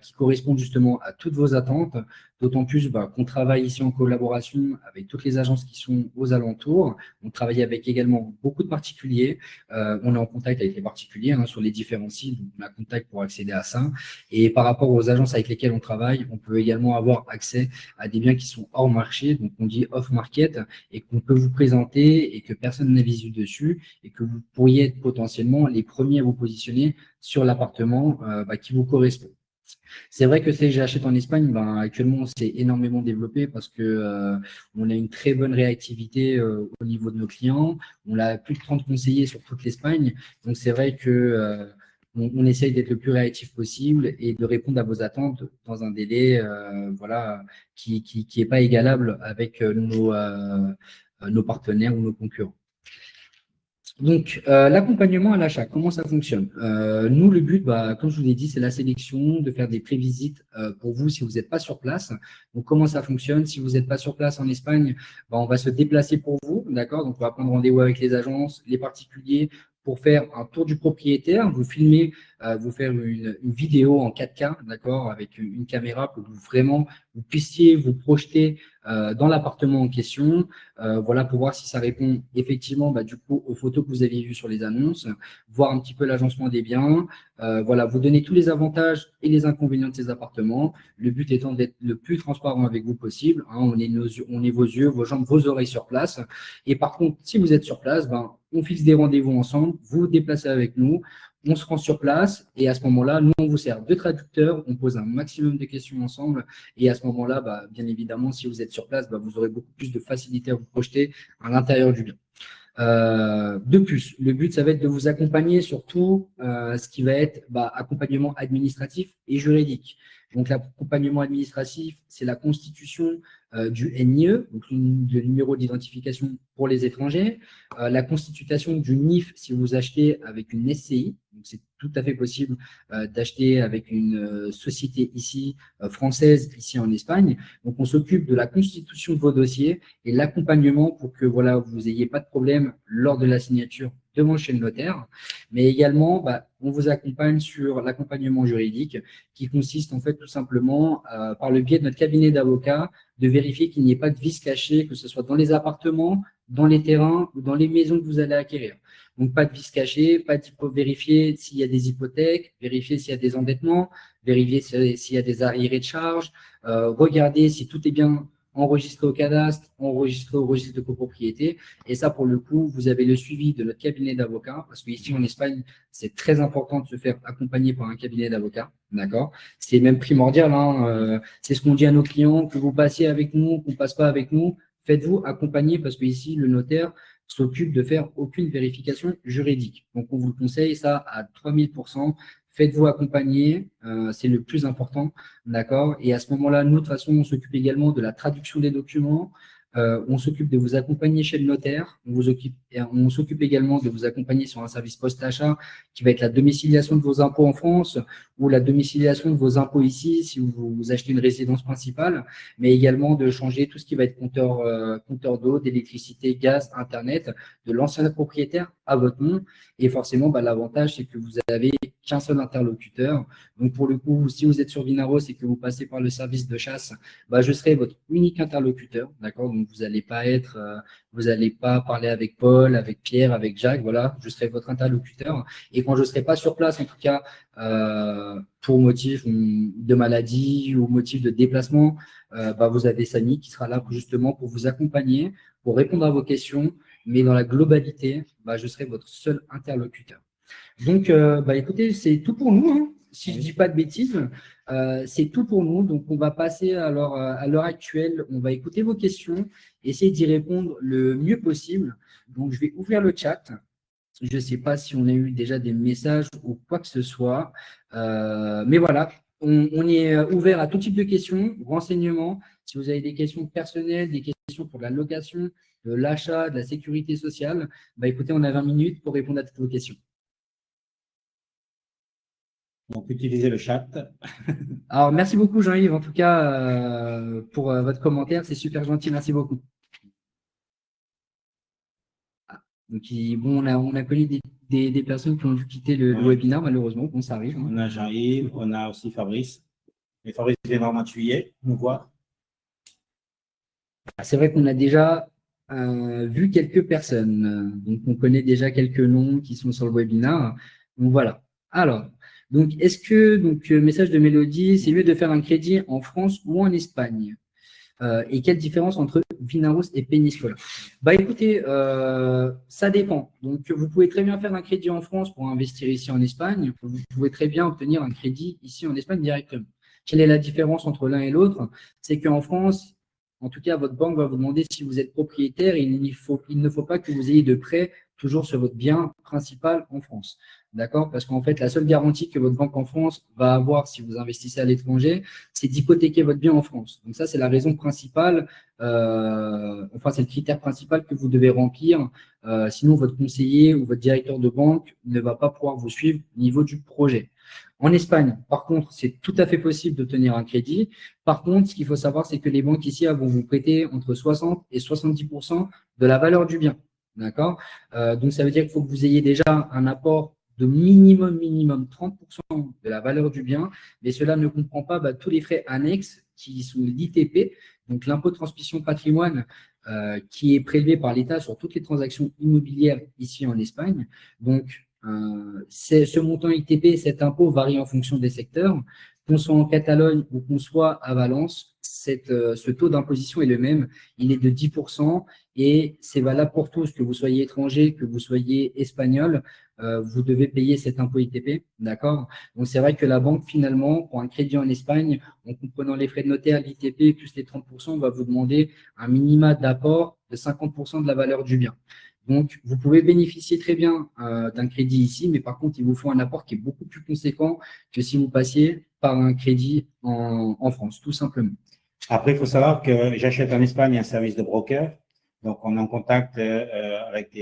qui correspondent justement à toutes vos attentes, d'autant plus qu'on travaille ici en collaboration avec toutes les agences qui sont aux alentours. On travaille avec également beaucoup de particuliers. On est en contact avec les particuliers sur les différents sites, donc on a contact pour accéder à ça. Et par rapport aux agences avec lesquelles on travaille, on peut également avoir accès à des biens qui sont hors marché, donc on dit off-market, et qu'on peut vous présenter et que personne n'a visu dessus, et que vous pourriez être potentiellement les premiers à vous positionner sur l'appartement qui vous correspond. C'est vrai que ces j'achète en Espagne, actuellement, c'est énormément développé parce que on a une très bonne réactivité au niveau de nos clients. On a plus de 30 conseillers sur toute l'Espagne. Donc, c'est vrai que on essaye d'être le plus réactif possible et de répondre à vos attentes dans un délai qui est pas égalable avec nos partenaires ou nos concurrents. Donc, l'accompagnement à l'achat, comment ça fonctionne? Nous, le but, comme je vous l'ai dit, c'est la sélection, de faire des prévisites pour vous si vous n'êtes pas sur place. Donc, comment ça fonctionne? Si vous n'êtes pas sur place en Espagne, on va se déplacer pour vous, d'accord? Donc, on va prendre rendez-vous avec les agences, les particuliers, pour faire un tour du propriétaire, vous filmer, vous faire une vidéo en 4K, d'accord, avec une caméra pour que vous puissiez vous projeter dans l'appartement en question, voilà, pour voir si ça répond effectivement du coup aux photos que vous aviez vues sur les annonces, voir un petit peu l'agencement des biens, voilà, vous donner tous les avantages et les inconvénients de ces appartements, le but étant d'être le plus transparent avec vous possible, hein, on est vos yeux, vos jambes, vos oreilles sur place, et par contre, si vous êtes sur place, on fixe des rendez-vous ensemble, vous vous déplacez avec nous, on se rend sur place et à ce moment-là, nous, on vous sert de traducteurs, on pose un maximum de questions ensemble et à ce moment-là, bien évidemment, si vous êtes sur place, vous aurez beaucoup plus de facilité à vous projeter à l'intérieur du bien. De plus, le but, ça va être de vous accompagner sur tout ce qui va être accompagnement administratif et juridique. Donc, l'accompagnement administratif, c'est la constitution du NIE, donc le numéro d'identification pour les étrangers, la constitution du NIF si vous achetez avec une SCI, donc c'est tout à fait possible d'acheter avec une société ici française, ici en Espagne. Donc, on s'occupe de la constitution de vos dossiers et l'accompagnement pour que voilà, vous n'ayez pas de problème lors de la signature devant chez le notaire, mais également, on vous accompagne sur l'accompagnement juridique qui consiste en fait tout simplement par le biais de notre cabinet d'avocats de vérifier qu'il n'y ait pas de vices cachés, que ce soit dans les appartements, dans les terrains ou dans les maisons que vous allez acquérir. Donc, pas de vices cachés, vérifier s'il y a des hypothèques, vérifier s'il y a des endettements, vérifier s'il y a des arriérés de charges, regarder si tout est bien enregistré au cadastre, enregistré au registre de copropriété. Et ça, pour le coup, vous avez le suivi de notre cabinet d'avocats, parce qu'ici en Espagne, c'est très important de se faire accompagner par un cabinet d'avocats. D'accord? C'est même primordial. C'est ce qu'on dit à nos clients, que vous passiez avec nous, qu'on ne passe pas avec nous. Faites-vous accompagner parce qu'ici, le notaire s'occupe de faire aucune vérification juridique. Donc, on vous le conseille, ça, à 3000%. Faites-vous accompagner, c'est le plus important, d'accord? Et à ce moment-là, nous, de toute façon, on s'occupe également de la traduction des documents, on s'occupe de vous accompagner chez le notaire, on s'occupe également de vous accompagner sur un service post-achat qui va être la domiciliation de vos impôts en France ou la domiciliation de vos impôts ici si vous achetez une résidence principale, mais également de changer tout ce qui va être compteur d'eau, d'électricité, gaz, Internet, de l'ancien propriétaire à votre nom. Et forcément, l'avantage, c'est que vous avez qu'un seul interlocuteur. Donc, pour le coup, si vous êtes sur Vinaros et que vous passez par le service de chasse, je serai votre unique interlocuteur, d'accord? Donc, vous n'allez pas parler avec Paul, avec Pierre, avec Jacques, voilà, je serai votre interlocuteur. Et quand je ne serai pas sur place, en tout cas, pour motif de maladie ou motif de déplacement, vous avez Samy qui sera là justement pour vous accompagner, pour répondre à vos questions, mais dans la globalité, je serai votre seul interlocuteur. Donc, écoutez, c'est tout pour nous, hein. Si je ne dis pas de bêtises, c'est tout pour nous. Donc, on va passer à l'heure actuelle, on va écouter vos questions, essayer d'y répondre le mieux possible. Donc, je vais ouvrir le chat. Je ne sais pas si on a eu déjà des messages ou quoi que ce soit, mais voilà, on est ouvert à tout type de questions, renseignements. Si vous avez des questions personnelles, des questions pour la location, de l'achat, de la sécurité sociale, écoutez, on a 20 minutes pour répondre à toutes vos questions. Donc, utilisez le chat. Alors, merci beaucoup, Jean-Yves, en tout cas, pour votre commentaire. C'est super gentil. Merci beaucoup. Donc, on a connu des personnes qui ont dû quitter le webinaire, malheureusement. Bon, ça arrive. On a Jean-Yves, on a aussi Fabrice. Et Fabrice viendra en juillet nous voir. C'est vrai qu'on a déjà vu quelques personnes. Donc, on connaît déjà quelques noms qui sont sur le webinaire. Donc, voilà. Alors, donc, est-ce que, message de Mélodie, c'est mieux de faire un crédit en France ou en Espagne? Et quelle différence entre Vinaros et Peñíscola? Écoutez, ça dépend. Donc, vous pouvez très bien faire un crédit en France pour investir ici en Espagne. Vous pouvez très bien obtenir un crédit ici en Espagne directement. Quelle est la différence entre l'un et l'autre? C'est qu'en France, en tout cas, votre banque va vous demander si vous êtes propriétaire et il ne faut pas que vous ayez de prêt toujours sur votre bien principal en France. D'accord? Parce qu'en fait, la seule garantie que votre banque en France va avoir si vous investissez à l'étranger, c'est d'hypothéquer votre bien en France. Donc ça, c'est la raison principale, c'est le critère principal que vous devez remplir. Sinon, votre conseiller ou votre directeur de banque ne va pas pouvoir vous suivre au niveau du projet. En Espagne, par contre, c'est tout à fait possible d'obtenir un crédit. Par contre, ce qu'il faut savoir, c'est que les banques ici vont vous prêter entre 60 et 70% de la valeur du bien. D'accord? Donc, ça veut dire qu'il faut que vous ayez déjà un apport de minimum 30% de la valeur du bien, mais cela ne comprend pas tous les frais annexes qui sont l'ITP, donc l'impôt de transmission patrimoine, qui est prélevé par l'État sur toutes les transactions immobilières ici en Espagne. Donc, ce montant ITP, cet impôt varie en fonction des secteurs. Qu'on soit en Catalogne ou qu'on soit à Valence, ce taux d'imposition est le même. Il est de 10% et c'est valable pour tous, que vous soyez étranger, que vous soyez espagnol, vous devez payer cet impôt ITP, d'accord? Donc, c'est vrai que la banque, finalement, pour un crédit en Espagne, en comprenant les frais de notaire, l'ITP plus les 30%, va vous demander un minima d'apport de 50% de la valeur du bien. Donc, vous pouvez bénéficier très bien d'un crédit ici, mais par contre, il vous faut un apport qui est beaucoup plus conséquent que si vous passiez par un crédit en France, tout simplement. Après, il faut savoir que j'achète en Espagne un service de broker. Donc, on est en contact avec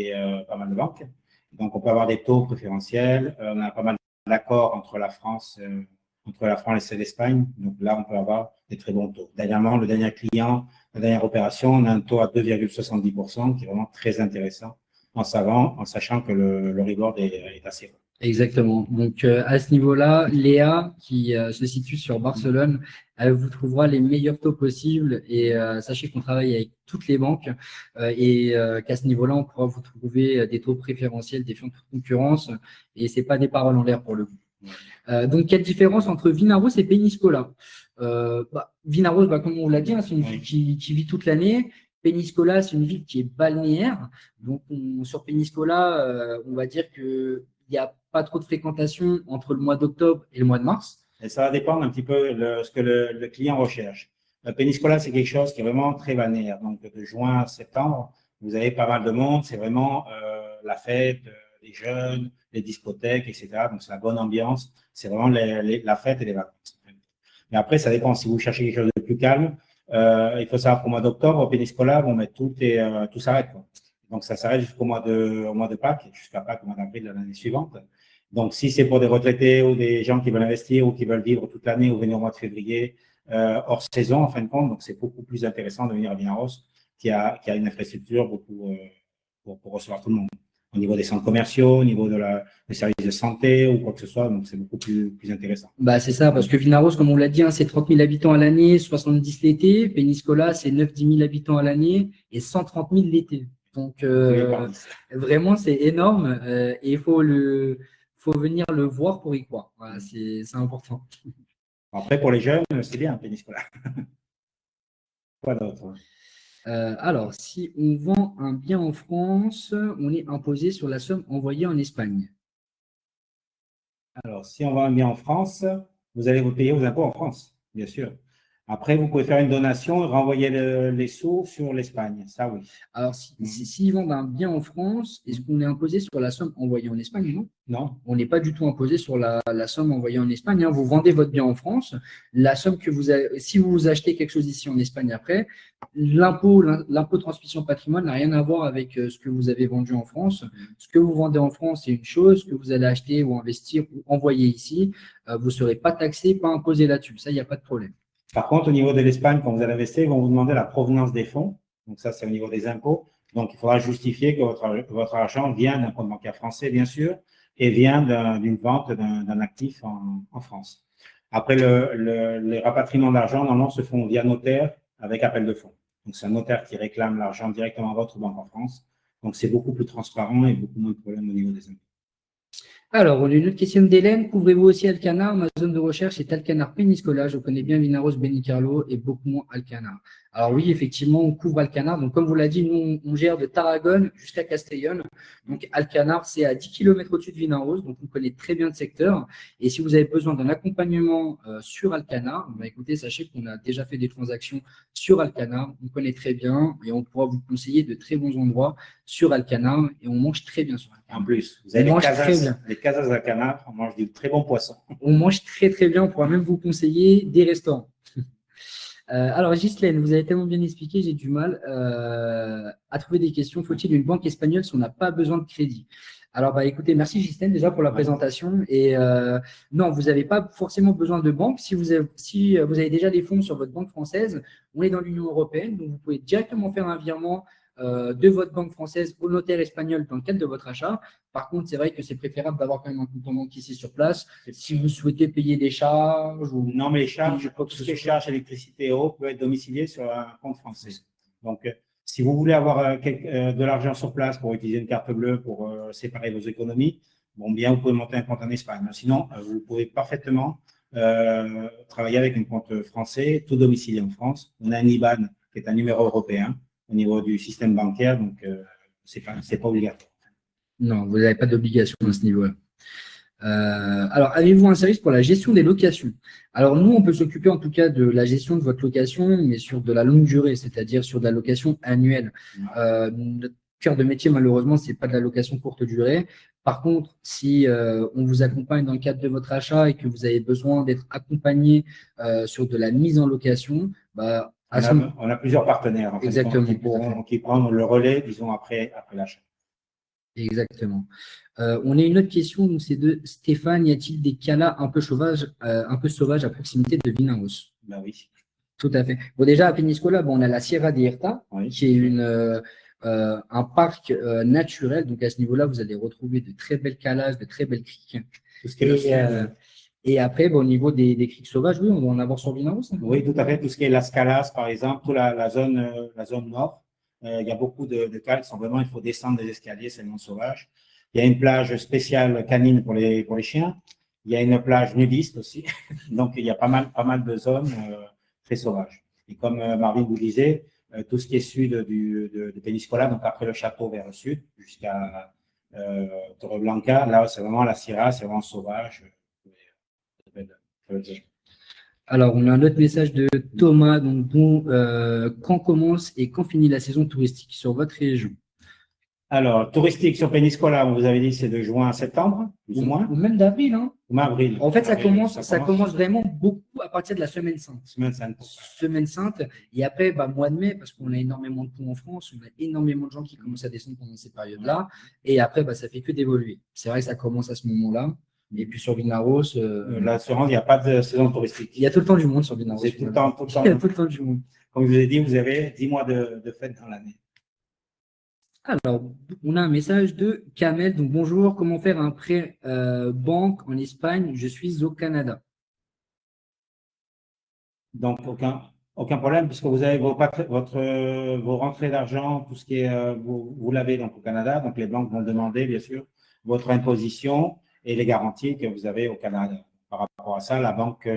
pas mal de banques. Donc, on peut avoir des taux préférentiels. On a pas mal d'accords entre la France et l'Espagne. Donc, là, on peut avoir des très bons taux. Dernièrement, le dernier client, la dernière opération, on a un taux à 2,70% qui est vraiment très intéressant en sachant que le rebord est assez haut. Exactement. Donc, à ce niveau-là, Léa, qui se situe sur Barcelone, elle vous trouvera les meilleurs taux possibles. Et sachez qu'on travaille avec toutes les banques et qu'à ce niveau-là, on pourra vous trouver des taux préférentiels, des fonds de concurrence. Et ce n'est pas des paroles en l'air pour le coup. Donc, quelle différence entre Vinaros et Peñíscola? Vinaros, comme on l'a dit, hein, c'est une ville qui vit toute l'année. Peñíscola, c'est une ville qui est balnéaire. Donc, sur Peñíscola, on va dire qu'il n'y a pas trop de fréquentation entre le mois d'octobre et le mois de mars. Et ça va dépendre un petit peu de ce que le client recherche. Peñíscola, c'est quelque chose qui est vraiment très balnéaire. Donc, de juin à septembre, vous avez pas mal de monde. C'est vraiment la fête, les jeunes, les discothèques, etc. Donc, c'est la bonne ambiance. C'est vraiment la fête et les vacances. Mais après, ça dépend. Si vous cherchez quelque chose de plus calme, il faut savoir qu'au mois d'octobre, au Peñíscola, tout s'arrête. Donc, ça s'arrête jusqu'au mois de Pâques, jusqu'à Pâques, au mois d'avril de l'année suivante. Donc, si c'est pour des retraités ou des gens qui veulent investir ou qui veulent vivre toute l'année ou venir au mois de février, hors saison, en fin de compte, donc c'est beaucoup plus intéressant de venir à Vinaros qui a une infrastructure beaucoup pour recevoir tout le monde. Au niveau des centres commerciaux, au niveau des services de santé ou quoi que ce soit, donc c'est beaucoup plus intéressant. C'est ça, parce que Vinaros, comme on l'a dit, hein, c'est 30 000 habitants à l'année, 70 l'été. Peñíscola, c'est 9-10 000 habitants à l'année et 130 000 l'été. Donc, vraiment, c'est énorme et il faut venir le voir pour y croire. Voilà, c'est important. Après, pour les jeunes, c'est bien, Peñíscola. Quoi d'autre? Alors, si on vend un bien en France, on est imposé sur la somme envoyée en Espagne. Alors, si on vend un bien en France, vous allez vous payer vos impôts en France, bien sûr. Après, vous pouvez faire une donation et renvoyer les sous sur l'Espagne. Ça, oui. Alors, s'ils vendent un bien en France, est-ce qu'on est imposé sur la somme envoyée en Espagne? Non. Non. On n'est pas du tout imposé sur la somme envoyée en Espagne. Hein. Vous vendez votre bien en France. La somme que vous avez, si vous achetez quelque chose ici en Espagne après, l'impôt de transmission patrimoine n'a rien à voir avec ce que vous avez vendu en France. Ce que vous vendez en France, c'est une chose. Ce que vous allez acheter ou investir ou envoyer ici, vous ne serez pas taxé, pas imposé là-dessus. Ça, il n'y a pas de problème. Par contre, au niveau de l'Espagne, quand vous allez investir, ils vont vous demander la provenance des fonds. Donc, ça, c'est au niveau des impôts. Donc, il faudra justifier que votre argent vient d'un compte bancaire français, bien sûr, et vient d'une vente d'un actif en France. Après, les rapatriements d'argent, normalement, se font via notaire avec appel de fonds. Donc, c'est un notaire qui réclame l'argent directement à votre banque en France. Donc, c'est beaucoup plus transparent et beaucoup moins de problèmes au niveau des impôts. Alors, on a une autre question d'Hélène. Couvrez-vous aussi Alcanar? Ma zone de recherche est Alcanar Peñíscola. Je connais bien Vinaros, Benicarló et beaucoup moins Alcanar. Alors oui, effectivement, on couvre Alcanar. Donc, comme vous l'a dit, nous, on gère de Tarragone jusqu'à Castellón. Donc, Alcanar, c'est à 10 km au-dessus de Vinaros. Donc, on connaît très bien le secteur. Et si vous avez besoin d'un accompagnement sur Alcanar, écoutez, sachez qu'on a déjà fait des transactions sur Alcanar. On connaît très bien et on pourra vous conseiller de très bons endroits sur Alcanar. Et on mange très bien sur Alcanar. En plus, vous avez les casas d'Alcanar, on mange du très bon poisson. On mange très très bien, on pourra même vous conseiller des restaurants. Alors, Ghislaine, vous avez tellement bien expliqué, j'ai du mal à trouver des questions. Faut-il une banque espagnole si on n'a pas besoin de crédit? Alors, écoutez, merci Ghislaine déjà pour la présentation. Et non, vous n'avez pas forcément besoin de banque. Si vous avez déjà des fonds sur votre banque française, on est dans l'Union européenne, donc vous pouvez directement faire un virement de votre banque française au notaire espagnol dans le cadre de votre achat. Par contre, c'est vrai que c'est préférable d'avoir quand même un compte en banque ici sur place si vous souhaitez payer des charges ou… Non, mais les charges, Quoi que tout ce ce qui est soit. charges électricité et eau peut être domicilié sur un compte français. Donc, si vous voulez avoir de l'argent sur place pour utiliser une carte bleue pour séparer vos économies, bon, bien, vous pouvez monter un compte en Espagne. Sinon, vous pouvez parfaitement travailler avec un compte français, tout domicilié en France. On a un IBAN qui est un numéro européen au niveau du système bancaire, donc c'est pas obligatoire. Non, vous n'avez pas d'obligation à ce niveau-là. Alors, avez-vous un service pour la gestion des locations? Alors, nous, on peut s'occuper en tout cas de la gestion de votre location, mais sur de la longue durée, c'est-à-dire sur de la location annuelle. Notre cœur de métier, malheureusement, c'est pas de la location courte durée. Par contre, si on vous accompagne dans le cadre de votre achat et que vous avez besoin d'être accompagné sur de la mise en location, bah, On a plusieurs partenaires en fait, exactement, qui prennent le relais, disons, après l'achat. exactement. On a une autre question, donc c'est de Stéphane. Y a-t-il des calas un peu sauvages à proximité de Vinaros? Ben oui. Tout à fait. Bon, déjà, à Peñíscola, bon, on a la Sierra de Irta, Oui. qui est un parc naturel. Donc, à ce niveau-là, vous allez retrouver de très belles calages, de très belles criques. Tout ce qui est Et après, bon, au niveau des criques sauvages, oui, on va en avoir sur Vinaros. Hein. Oui, tout à fait. Tout ce qui est Las Calas, par exemple, toute la zone nord, il y a beaucoup de cales qui sont vraiment, il faut descendre des escaliers, c'est non sauvage. Il y a une plage spéciale canine pour les chiens. Il y a une plage nudiste aussi. Donc, il y a pas mal de zones très sauvages. Et comme Marvin vous disait, tout ce qui est sud de Peñíscola, donc après le château vers le sud, jusqu'à Torreblanca, là, c'est vraiment la Sierra, c'est vraiment sauvage. Alors, on a un autre message de Thomas. Donc, bon, quand commence et quand finit la saison touristique sur votre région? Alors, touristique sur Peñíscola, vous avez dit c'est de juin à septembre, plus ou moins? Ou même d'avril. Hein. Ou avril. En fait, ça commence vraiment beaucoup à partir de la semaine sainte. Semaine sainte. Et après, bah, mois de mai, parce qu'on a énormément de ponts en France, on a énormément de gens qui commencent à descendre pendant ces périodes-là. Et après, bah, ça fait que d'évoluer. C'est vrai que ça commence à ce moment-là. Et puis sur Vinaros. Là, il n'y a pas de saison touristique. Il y a tout le temps du monde sur Vinaros. Il y a tout le temps du monde. Comme je vous ai dit, vous avez 10 mois de fête dans l'année. Alors, on a un message de Kamel. Donc, bonjour, comment faire un prêt banque en Espagne? Je suis au Canada. Donc, aucun problème, puisque vous avez vos rentrées d'argent, tout ce qui est, vous l'avez donc au Canada. Donc, les banques vont demander, bien sûr, votre imposition et les garanties que vous avez au Canada. Par rapport à ça, la banque,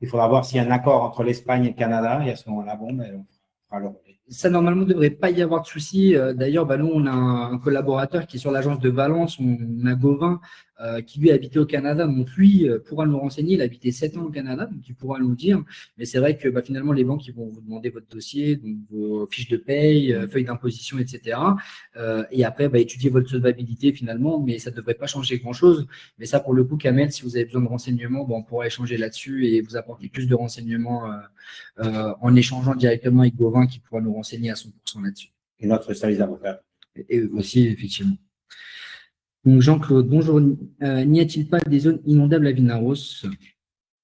il faudra voir s'il y a un accord entre l'Espagne et le Canada. Et à ce moment-là, bon, on fera le relais. Ça, normalement, ne devrait pas y avoir de souci. D'ailleurs, bah, nous, on a un collaborateur qui est sur l'agence de Valence, on a Gauvin, qui lui habitait au Canada. Donc, lui pourra nous renseigner. Il a habité 7 ans au Canada, donc il pourra nous dire. Mais c'est vrai que bah, finalement, les banques ils vont vous demander votre dossier, donc vos fiches de paye, feuilles d'imposition, etc. Et après, bah, étudier votre solvabilité finalement, mais ça ne devrait pas changer grand-chose. Mais ça, pour le coup, Kamel, si vous avez besoin de renseignements, bah, on pourra échanger là-dessus et vous apporter plus de renseignements en échangeant directement avec Gauvin qui pourra nous renseigner à 100% là-dessus. Et notre service d'avocat. Et aussi, effectivement. Donc, Jean-Claude, bonjour. N'y a-t-il pas des zones inondables à Vinaros?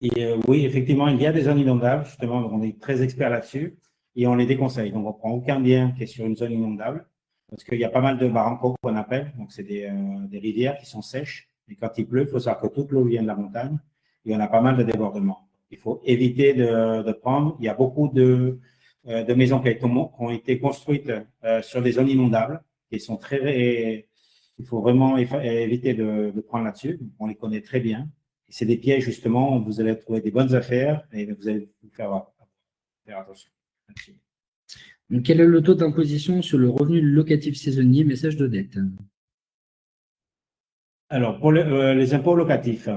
Et oui, effectivement, il y a des zones inondables, justement, on est très experts là-dessus et on les déconseille. Donc, on ne prend aucun bien qui est sur une zone inondable parce qu'il y a pas mal de barrancos qu'on appelle. Donc, c'est des rivières qui sont sèches. Et quand il pleut, il faut savoir que toute l'eau vient de la montagne et on a pas mal de débordements. Il faut éviter de prendre. Il y a beaucoup de maisons qui ont été construites sur des zones inondables qui sont très… Il faut vraiment éviter de prendre là-dessus. On les connaît très bien. C'est des pièges, justement, où vous allez trouver des bonnes affaires et vous allez vous faire attention. Donc, quel est le taux d'imposition sur le revenu locatif saisonnier, message d'Odette? Alors, pour les impôts locatifs,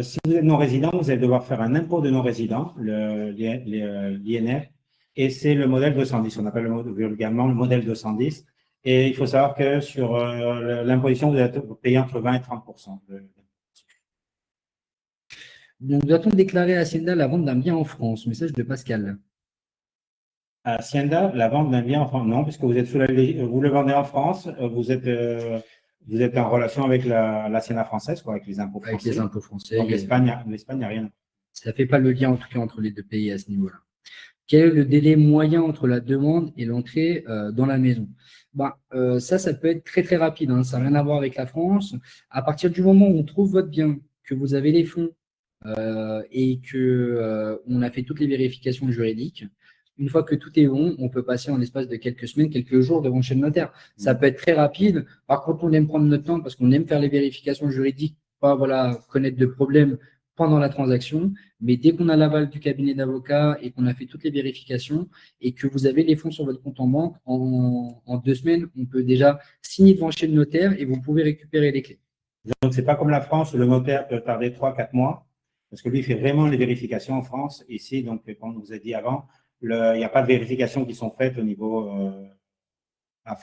si vous êtes non-résident, vous allez devoir faire un impôt de non-résident, l'INR, et c'est le modèle 210. On appelle vulgairement le modèle 210. Et il faut savoir que sur l'imposition, vous allez payer entre 20 et 30%. Donc, doit-on déclarer à Hacienda la vente d'un bien en France? Message de Pascal. À Hacienda, la vente d'un bien en France, non, puisque vous êtes vous le vendez en France, vous êtes en relation avec l'Hacienda française, quoi, avec les impôts français. Avec les impôts français. Donc, l'Espagne, il n'y a rien. Ça ne fait pas le lien, en tout cas, entre les deux pays à ce niveau-là. Quel est le délai moyen entre la demande et l'entrée dans la maison? Ça peut être très très rapide, hein, ça n'a rien à voir avec la France. À partir du moment où on trouve votre bien, que vous avez les fonds et que on a fait toutes les vérifications juridiques, une fois que tout est bon, on peut passer en l'espace de quelques semaines, quelques jours devant chez le notaire. Ça peut être très rapide. Par contre, on aime prendre notre temps parce qu'on aime faire les vérifications juridiques, pas voilà, connaître de problèmes pendant la transaction. Mais dès qu'on a l'aval du cabinet d'avocat et qu'on a fait toutes les vérifications et que vous avez les fonds sur votre compte en banque, en 2 semaines, on peut déjà signer devant chez le notaire et vous pouvez récupérer les clés. Donc, c'est pas comme la France où le notaire peut tarder 3-4 mois, parce que lui, il fait vraiment les vérifications en France. Ici, donc, comme on vous a dit avant, il n'y a pas de vérifications qui sont faites au niveau,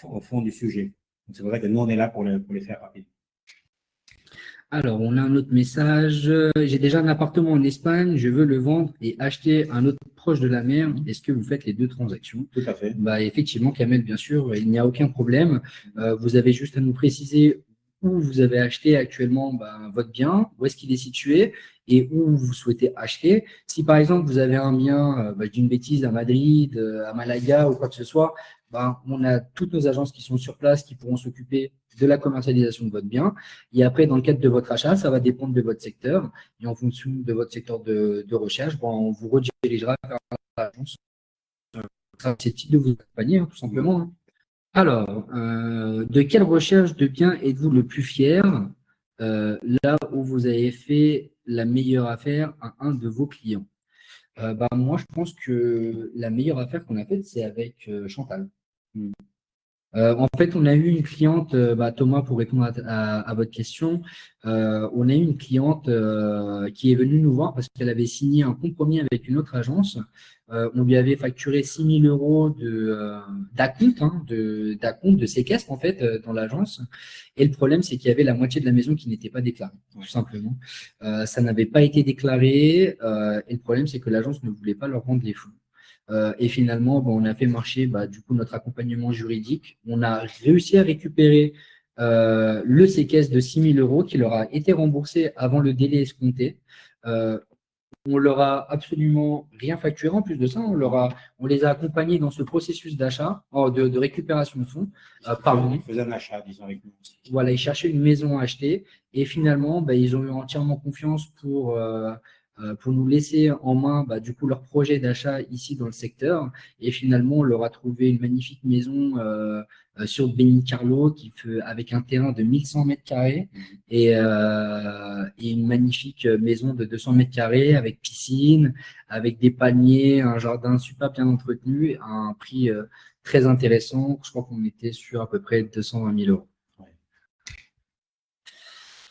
au fond du sujet. Donc, c'est pour ça que nous, on est là pour les faire rapidement. Alors, on a un autre message. J'ai déjà un appartement en Espagne, je veux le vendre et acheter un autre proche de la mer. Est-ce que vous faites les deux transactions? Tout à fait. Effectivement, Kamel, bien sûr, il n'y a aucun problème. Vous avez juste à nous préciser où vous avez acheté actuellement votre bien, où est-ce qu'il est situé et où vous souhaitez acheter. Si par exemple, vous avez un bien, je dis une bêtise, à Madrid, à Malaga ou quoi que ce soit, on a toutes nos agences qui sont sur place qui pourront s'occuper de la commercialisation de votre bien. Et après, dans le cadre de votre achat, ça va dépendre de votre secteur. Et en fonction de votre secteur de recherche, on vous redirigera vers l'agence susceptible de vous accompagner, hein, tout simplement. Hein. Alors, de quelle recherche de bien êtes-vous le plus fier là où vous avez fait la meilleure affaire à un de vos clients? Moi, je pense que la meilleure affaire qu'on a faite, c'est avec Chantal. En fait, on a eu une cliente, Thomas, pour répondre à votre question, on a eu une cliente qui est venue nous voir parce qu'elle avait signé un compromis avec une autre agence. On lui avait facturé 6 000 € d'acompte, d'acompte, de séquestre en fait dans l'agence. Et le problème, c'est qu'il y avait la moitié de la maison qui n'était pas déclarée, tout simplement. Ça n'avait pas été déclaré et le problème, c'est que l'agence ne voulait pas leur rendre les fonds. Et finalement, on a fait marcher du coup notre accompagnement juridique. On a réussi à récupérer le séquestre de 6 000 € qui leur a été remboursé avant le délai escompté. On leur a absolument rien facturé en plus de ça. On les a accompagnés dans ce processus d'achat, de récupération de fonds. Ils faisaient un achat, disons, avec nous. Voilà, ils cherchaient une maison à acheter et finalement, ils ont eu entièrement confiance pour nous laisser en main du coup leur projet d'achat ici dans le secteur. Et finalement, on leur a trouvé une magnifique maison sur Benicarló avec un terrain de 1100 mètres carrés et une magnifique maison de 200 mètres carrés avec piscine, avec des palmiers, un jardin super bien entretenu, à un prix très intéressant. Je crois qu'on était sur à peu près 220 000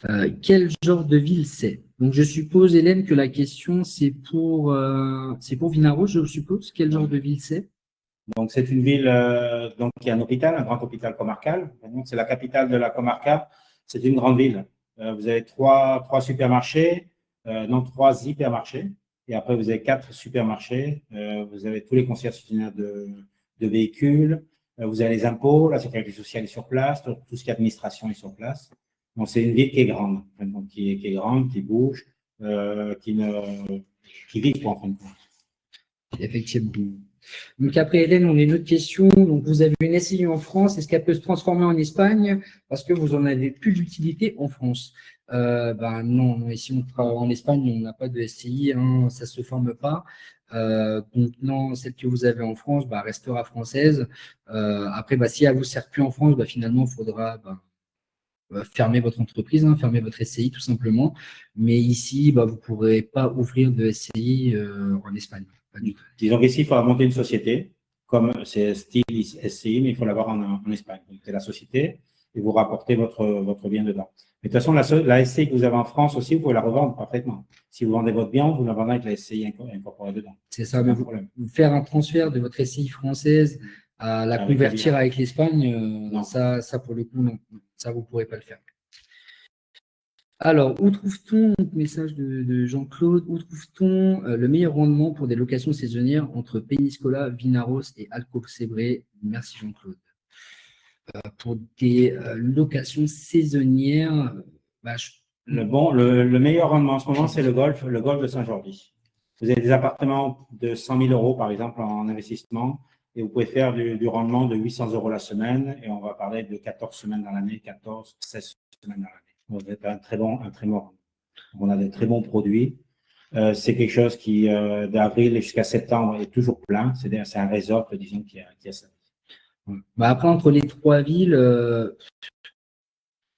€. Quel genre de ville c'est? Donc, je suppose, Hélène, que la question, c'est pour Vinaros, je suppose. Quel genre de ville c'est? Donc, c'est une ville qui a un hôpital, un grand hôpital comarcal. C'est la capitale de la comarca. C'est une grande ville. Vous avez trois supermarchés, trois hypermarchés. Et après, vous avez 4 supermarchés. Vous avez tous les concessionnaires de véhicules. Vous avez les impôts, la sécurité sociale est sur place, tout ce qui est administration est sur place. Donc, c'est une ville qui est grande, donc qui est grande, qui bouge, qui vit, en fin de compte. Effectivement. Donc après, Hélène, on a une autre question. Donc, vous avez une SCI en France. Est-ce qu'elle peut se transformer en Espagne parce que vous en avez plus d'utilité en France? Non. Ici, en Espagne, on n'a pas de SCI. Hein, ça ne se forme pas. Donc, non, celle que vous avez en France restera française. Après, si elle ne vous sert plus en France, finalement, il faudra fermer votre entreprise, fermer votre SCI tout simplement. Mais ici, vous ne pourrez pas ouvrir de SCI en Espagne. Disons qu'ici, il faut monter une société, comme c'est style SCI, mais il faut l'avoir en Espagne. Donc, c'est la société et vous rapportez votre bien dedans. Mais de toute façon, la SCI que vous avez en France aussi, vous pouvez la revendre parfaitement. Si vous vendez votre bien, vous la vendez avec la SCI incorporée dedans. C'est ça, mais vous faire un transfert de votre SCI française à la convertir avec l'Espagne, ça, pour le coup, non. Ça, vous ne pourrez pas le faire. Alors, où trouve-t-on, message de Jean-Claude, où trouve-t-on le meilleur rendement pour des locations saisonnières entre Peñíscola, Vinaros et Alcocebre? Merci Jean-Claude. Pour des locations saisonnières, le meilleur rendement en ce moment, c'est le golfe de Saint-Jordi. Vous avez des appartements de 100 000 euros, par exemple, en investissement, et vous pouvez faire du rendement de 800 euros la semaine, et on va parler de 14 semaines dans l'année, 14, 16 semaines dans l'année. Donc, vous avez un très bon rendement. On a des très bons produits. C'est quelque chose qui, d'avril jusqu'à septembre, est toujours plein. C'est un resort, disons, qui a ça. Bah après, entre les trois villes,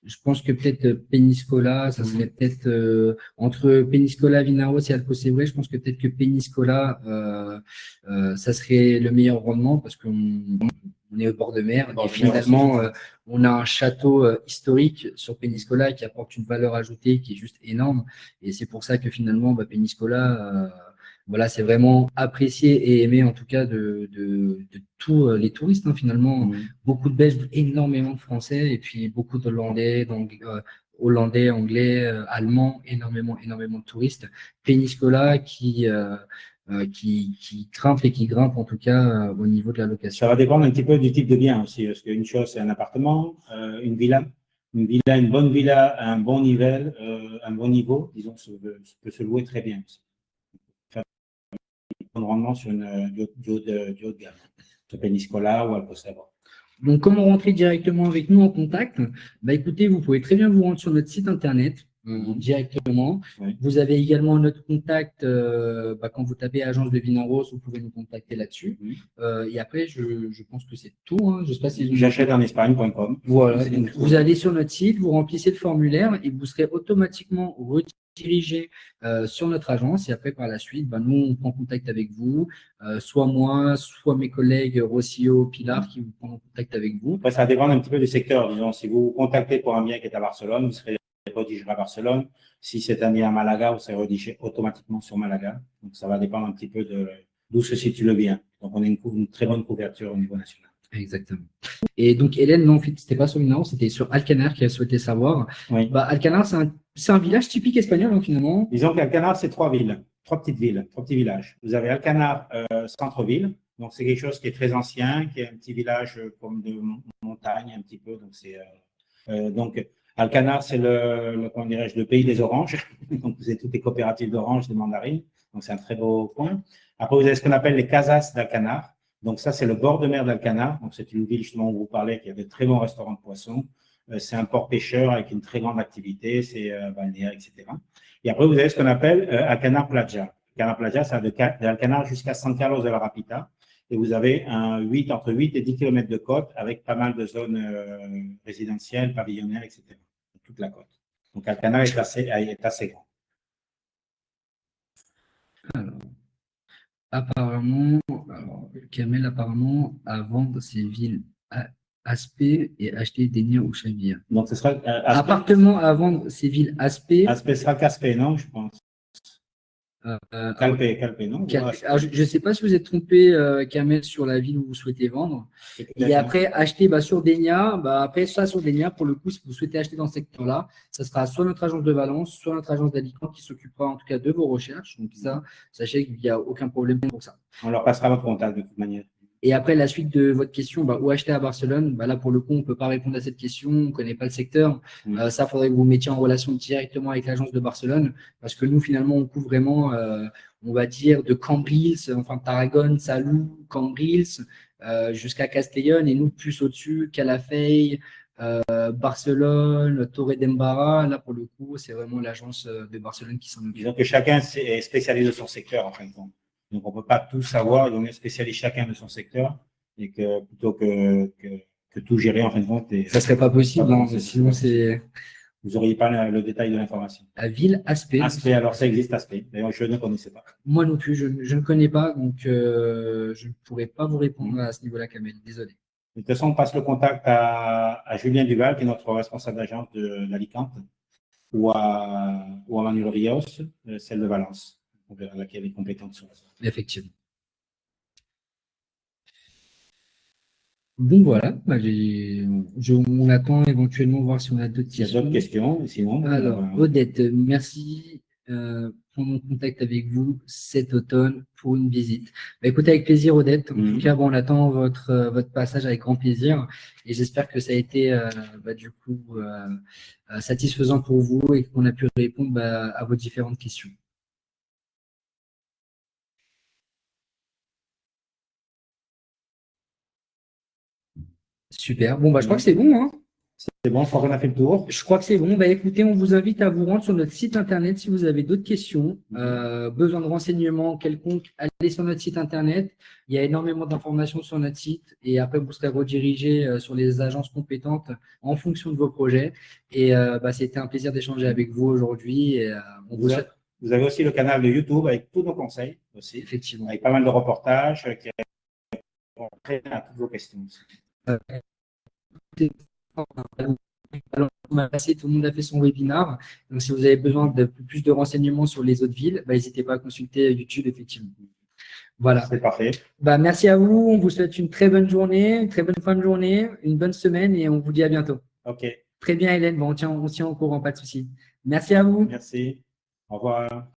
je pense que peut-être Peñíscola, ça serait peut-être entre Peñíscola, Vinaros et Alcocebre, je pense que peut-être que Peñíscola, ça serait le meilleur rendement parce qu'on est au bord de mer et finalement, on a un château historique sur Peñíscola qui apporte une valeur ajoutée qui est juste énorme et c'est pour ça que finalement, bah, Peñíscola, voilà, c'est vraiment apprécié et aimé en tout cas de tous les touristes finalement. Beaucoup de Belges, énormément de Français et puis beaucoup d'Hollandais, Hollandais, Anglais, Allemands, énormément de touristes. Peñíscola qui grimpe et qui grimpe en tout cas au niveau de la location. Ça va dépendre un petit peu du type de bien aussi, parce qu'une chose c'est un appartement, une villa, une bonne villa à un bon niveau, disons, peut se louer très bien aussi. Faire un bon rendement sur du haut de gamme, sur Peñíscola ou Alcocebre. Donc, comment rentrer directement avec nous en contact? Bah, écoutez, vous pouvez très bien vous rendre sur notre site internet directement. Oui. Vous avez également notre contact quand vous tapez Agence de Vinaros, vous pouvez nous contacter là-dessus. Et après, je pense que c'est tout. Hein. Je sais pas si j'achète en Espagne.com. Voilà. Donc, vous allez sur notre site, vous remplissez le formulaire et vous serez automatiquement redirigé sur notre agence. Et après, par la suite, nous, on prend contact avec vous, soit moi, soit mes collègues Rossio, Pilar, qui vous prendront contact avec vous. Après, ça dépend un petit peu du secteur. Disons, si vous vous contactez pour un bien qui est à Barcelone, vous serez redirigé à Barcelone. Si c'est un bien à Malaga, vous serez redirigé automatiquement sur Malaga. Donc, ça va dépendre un petit peu d'où se situe le bien. Donc, on a une très bonne couverture au niveau national. Exactement. Et donc, Hélène, non, c'était pas sur Vinaros, c'était sur Alcanar qui a souhaité savoir. Oui. Alcanar, c'est un village typique espagnol, finalement. Disons qu'Alcanar, c'est trois petites villes, trois petits villages. Vous avez Alcanar, centre-ville. Donc, c'est quelque chose qui est très ancien, qui est un petit village comme de montagne, un petit peu. Donc, Alcanar, c'est comment dirais-je, le pays des oranges. Donc, vous avez toutes les coopératives d'oranges, des mandarines. Donc, c'est un très beau coin. Après, vous avez ce qu'on appelle les Casas d'Alcanar. Donc, ça, c'est le bord de mer d'Alcanar. Donc, c'est une ville, justement, où vous parlez, qui a de très bons restaurants de poissons. C'est un port pêcheur avec une très grande activité, c'est balnéaire, etc. Et après, vous avez ce qu'on appelle Alcanar Playa. Alcanar Playa, ça va d'Alcanar jusqu'à San Carlos de la Rapita. Et vous avez entre 8 et 10 km de côte avec pas mal de zones résidentielles, pavillonnaires, etc. Toute la côte. Donc, Alcanar est assez grand. Kamel, apparemment, à vendre ses villes Aspect et acheter Dénia ou Chavir. Donc, ce sera appartement à vendre ses villes Aspect. Aspect sera Caspé, non, je pense. Calpe, non? Alors, je ne sais pas si vous êtes trompé, Kamel, sur la ville où vous souhaitez vendre. Et après, acheter sur Dénia. Après, ça, sur Dénia, pour le coup, si vous souhaitez acheter dans ce secteur-là, ça sera soit notre agence de Valence, soit notre agence d'Alicante qui s'occupera en tout cas de vos recherches. Donc, ça, sachez qu'il n'y a aucun problème pour ça. On leur passera votre contact de toute manière. Et après, la suite de votre question, où acheter à Barcelone, là, pour le coup, on ne peut pas répondre à cette question, on ne connaît pas le secteur. Ça, il faudrait que vous mettiez en relation directement avec l'agence de Barcelone, parce que nous, finalement, on couvre vraiment, on va dire, de Cambrils, enfin Tarragone, Salou, Cambrils, jusqu'à Castellón, et nous, plus au-dessus, Calafell, Barcelone, Torredembarra. Là, pour le coup, c'est vraiment l'agence de Barcelone qui s'en occupe. Disons que chacun est spécialisé de son secteur, en fin de compte. Donc, on ne peut pas tout savoir, et on est spécialiste chacun de son secteur, et que plutôt que tout gérer, en fin de compte. Ça ne serait pas possible, sinon c'est. Vous n'auriez pas le détail de l'information. La ville Aspect. Aspect, alors ça existe Aspect. D'ailleurs, je ne connaissais pas. Moi non plus, je ne connais pas, donc je ne pourrais pas vous répondre à ce niveau-là, Kamel. Désolé. De toute façon, on passe le contact à Julien Duval, qui est notre responsable d'agence d'Alicante, ou à Manuel Rios, celle de Valence, à laquelle est compétente sur ça. Effectivement. Donc voilà, on attend éventuellement voir si on a d'autres questions. Il y a d'autres questions, sinon. Alors, Odette, merci pour mon contact avec vous cet automne pour une visite. Écoutez, avec plaisir, Odette. En tout cas, on attend votre passage avec grand plaisir et j'espère que ça a été du coup satisfaisant pour vous et qu'on a pu répondre à vos différentes questions. Super. Bon, bah, je crois que c'est bon, hein. C'est bon, je crois qu'on a fait le tour. Je crois que c'est bon. Bah, écoutez, on vous invite à vous rendre sur notre site internet si vous avez d'autres questions, besoin de renseignements quelconques, allez sur notre site internet. Il y a énormément d'informations sur notre site et après, vous serez redirigé sur les agences compétentes en fonction de vos projets. Et bah, c'était un plaisir d'échanger avec vous aujourd'hui. Et, on vous souhaite Vous avez aussi le canal de YouTube avec tous nos conseils aussi, effectivement. avec pas mal de reportages qui répondent à toutes vos questions aussi. Alors, on a passé, tout le monde a fait son webinar. Donc, si vous avez besoin de plus de renseignements sur les autres villes, bah, n'hésitez pas à consulter YouTube, effectivement. Voilà. C'est parfait. Bah, merci à vous. On vous souhaite une très bonne journée, une très bonne fin de journée, une bonne semaine et on vous dit à bientôt. OK. Très bien, Hélène. Bon, on tient au courant, pas de souci. Merci à vous. Merci. Au revoir.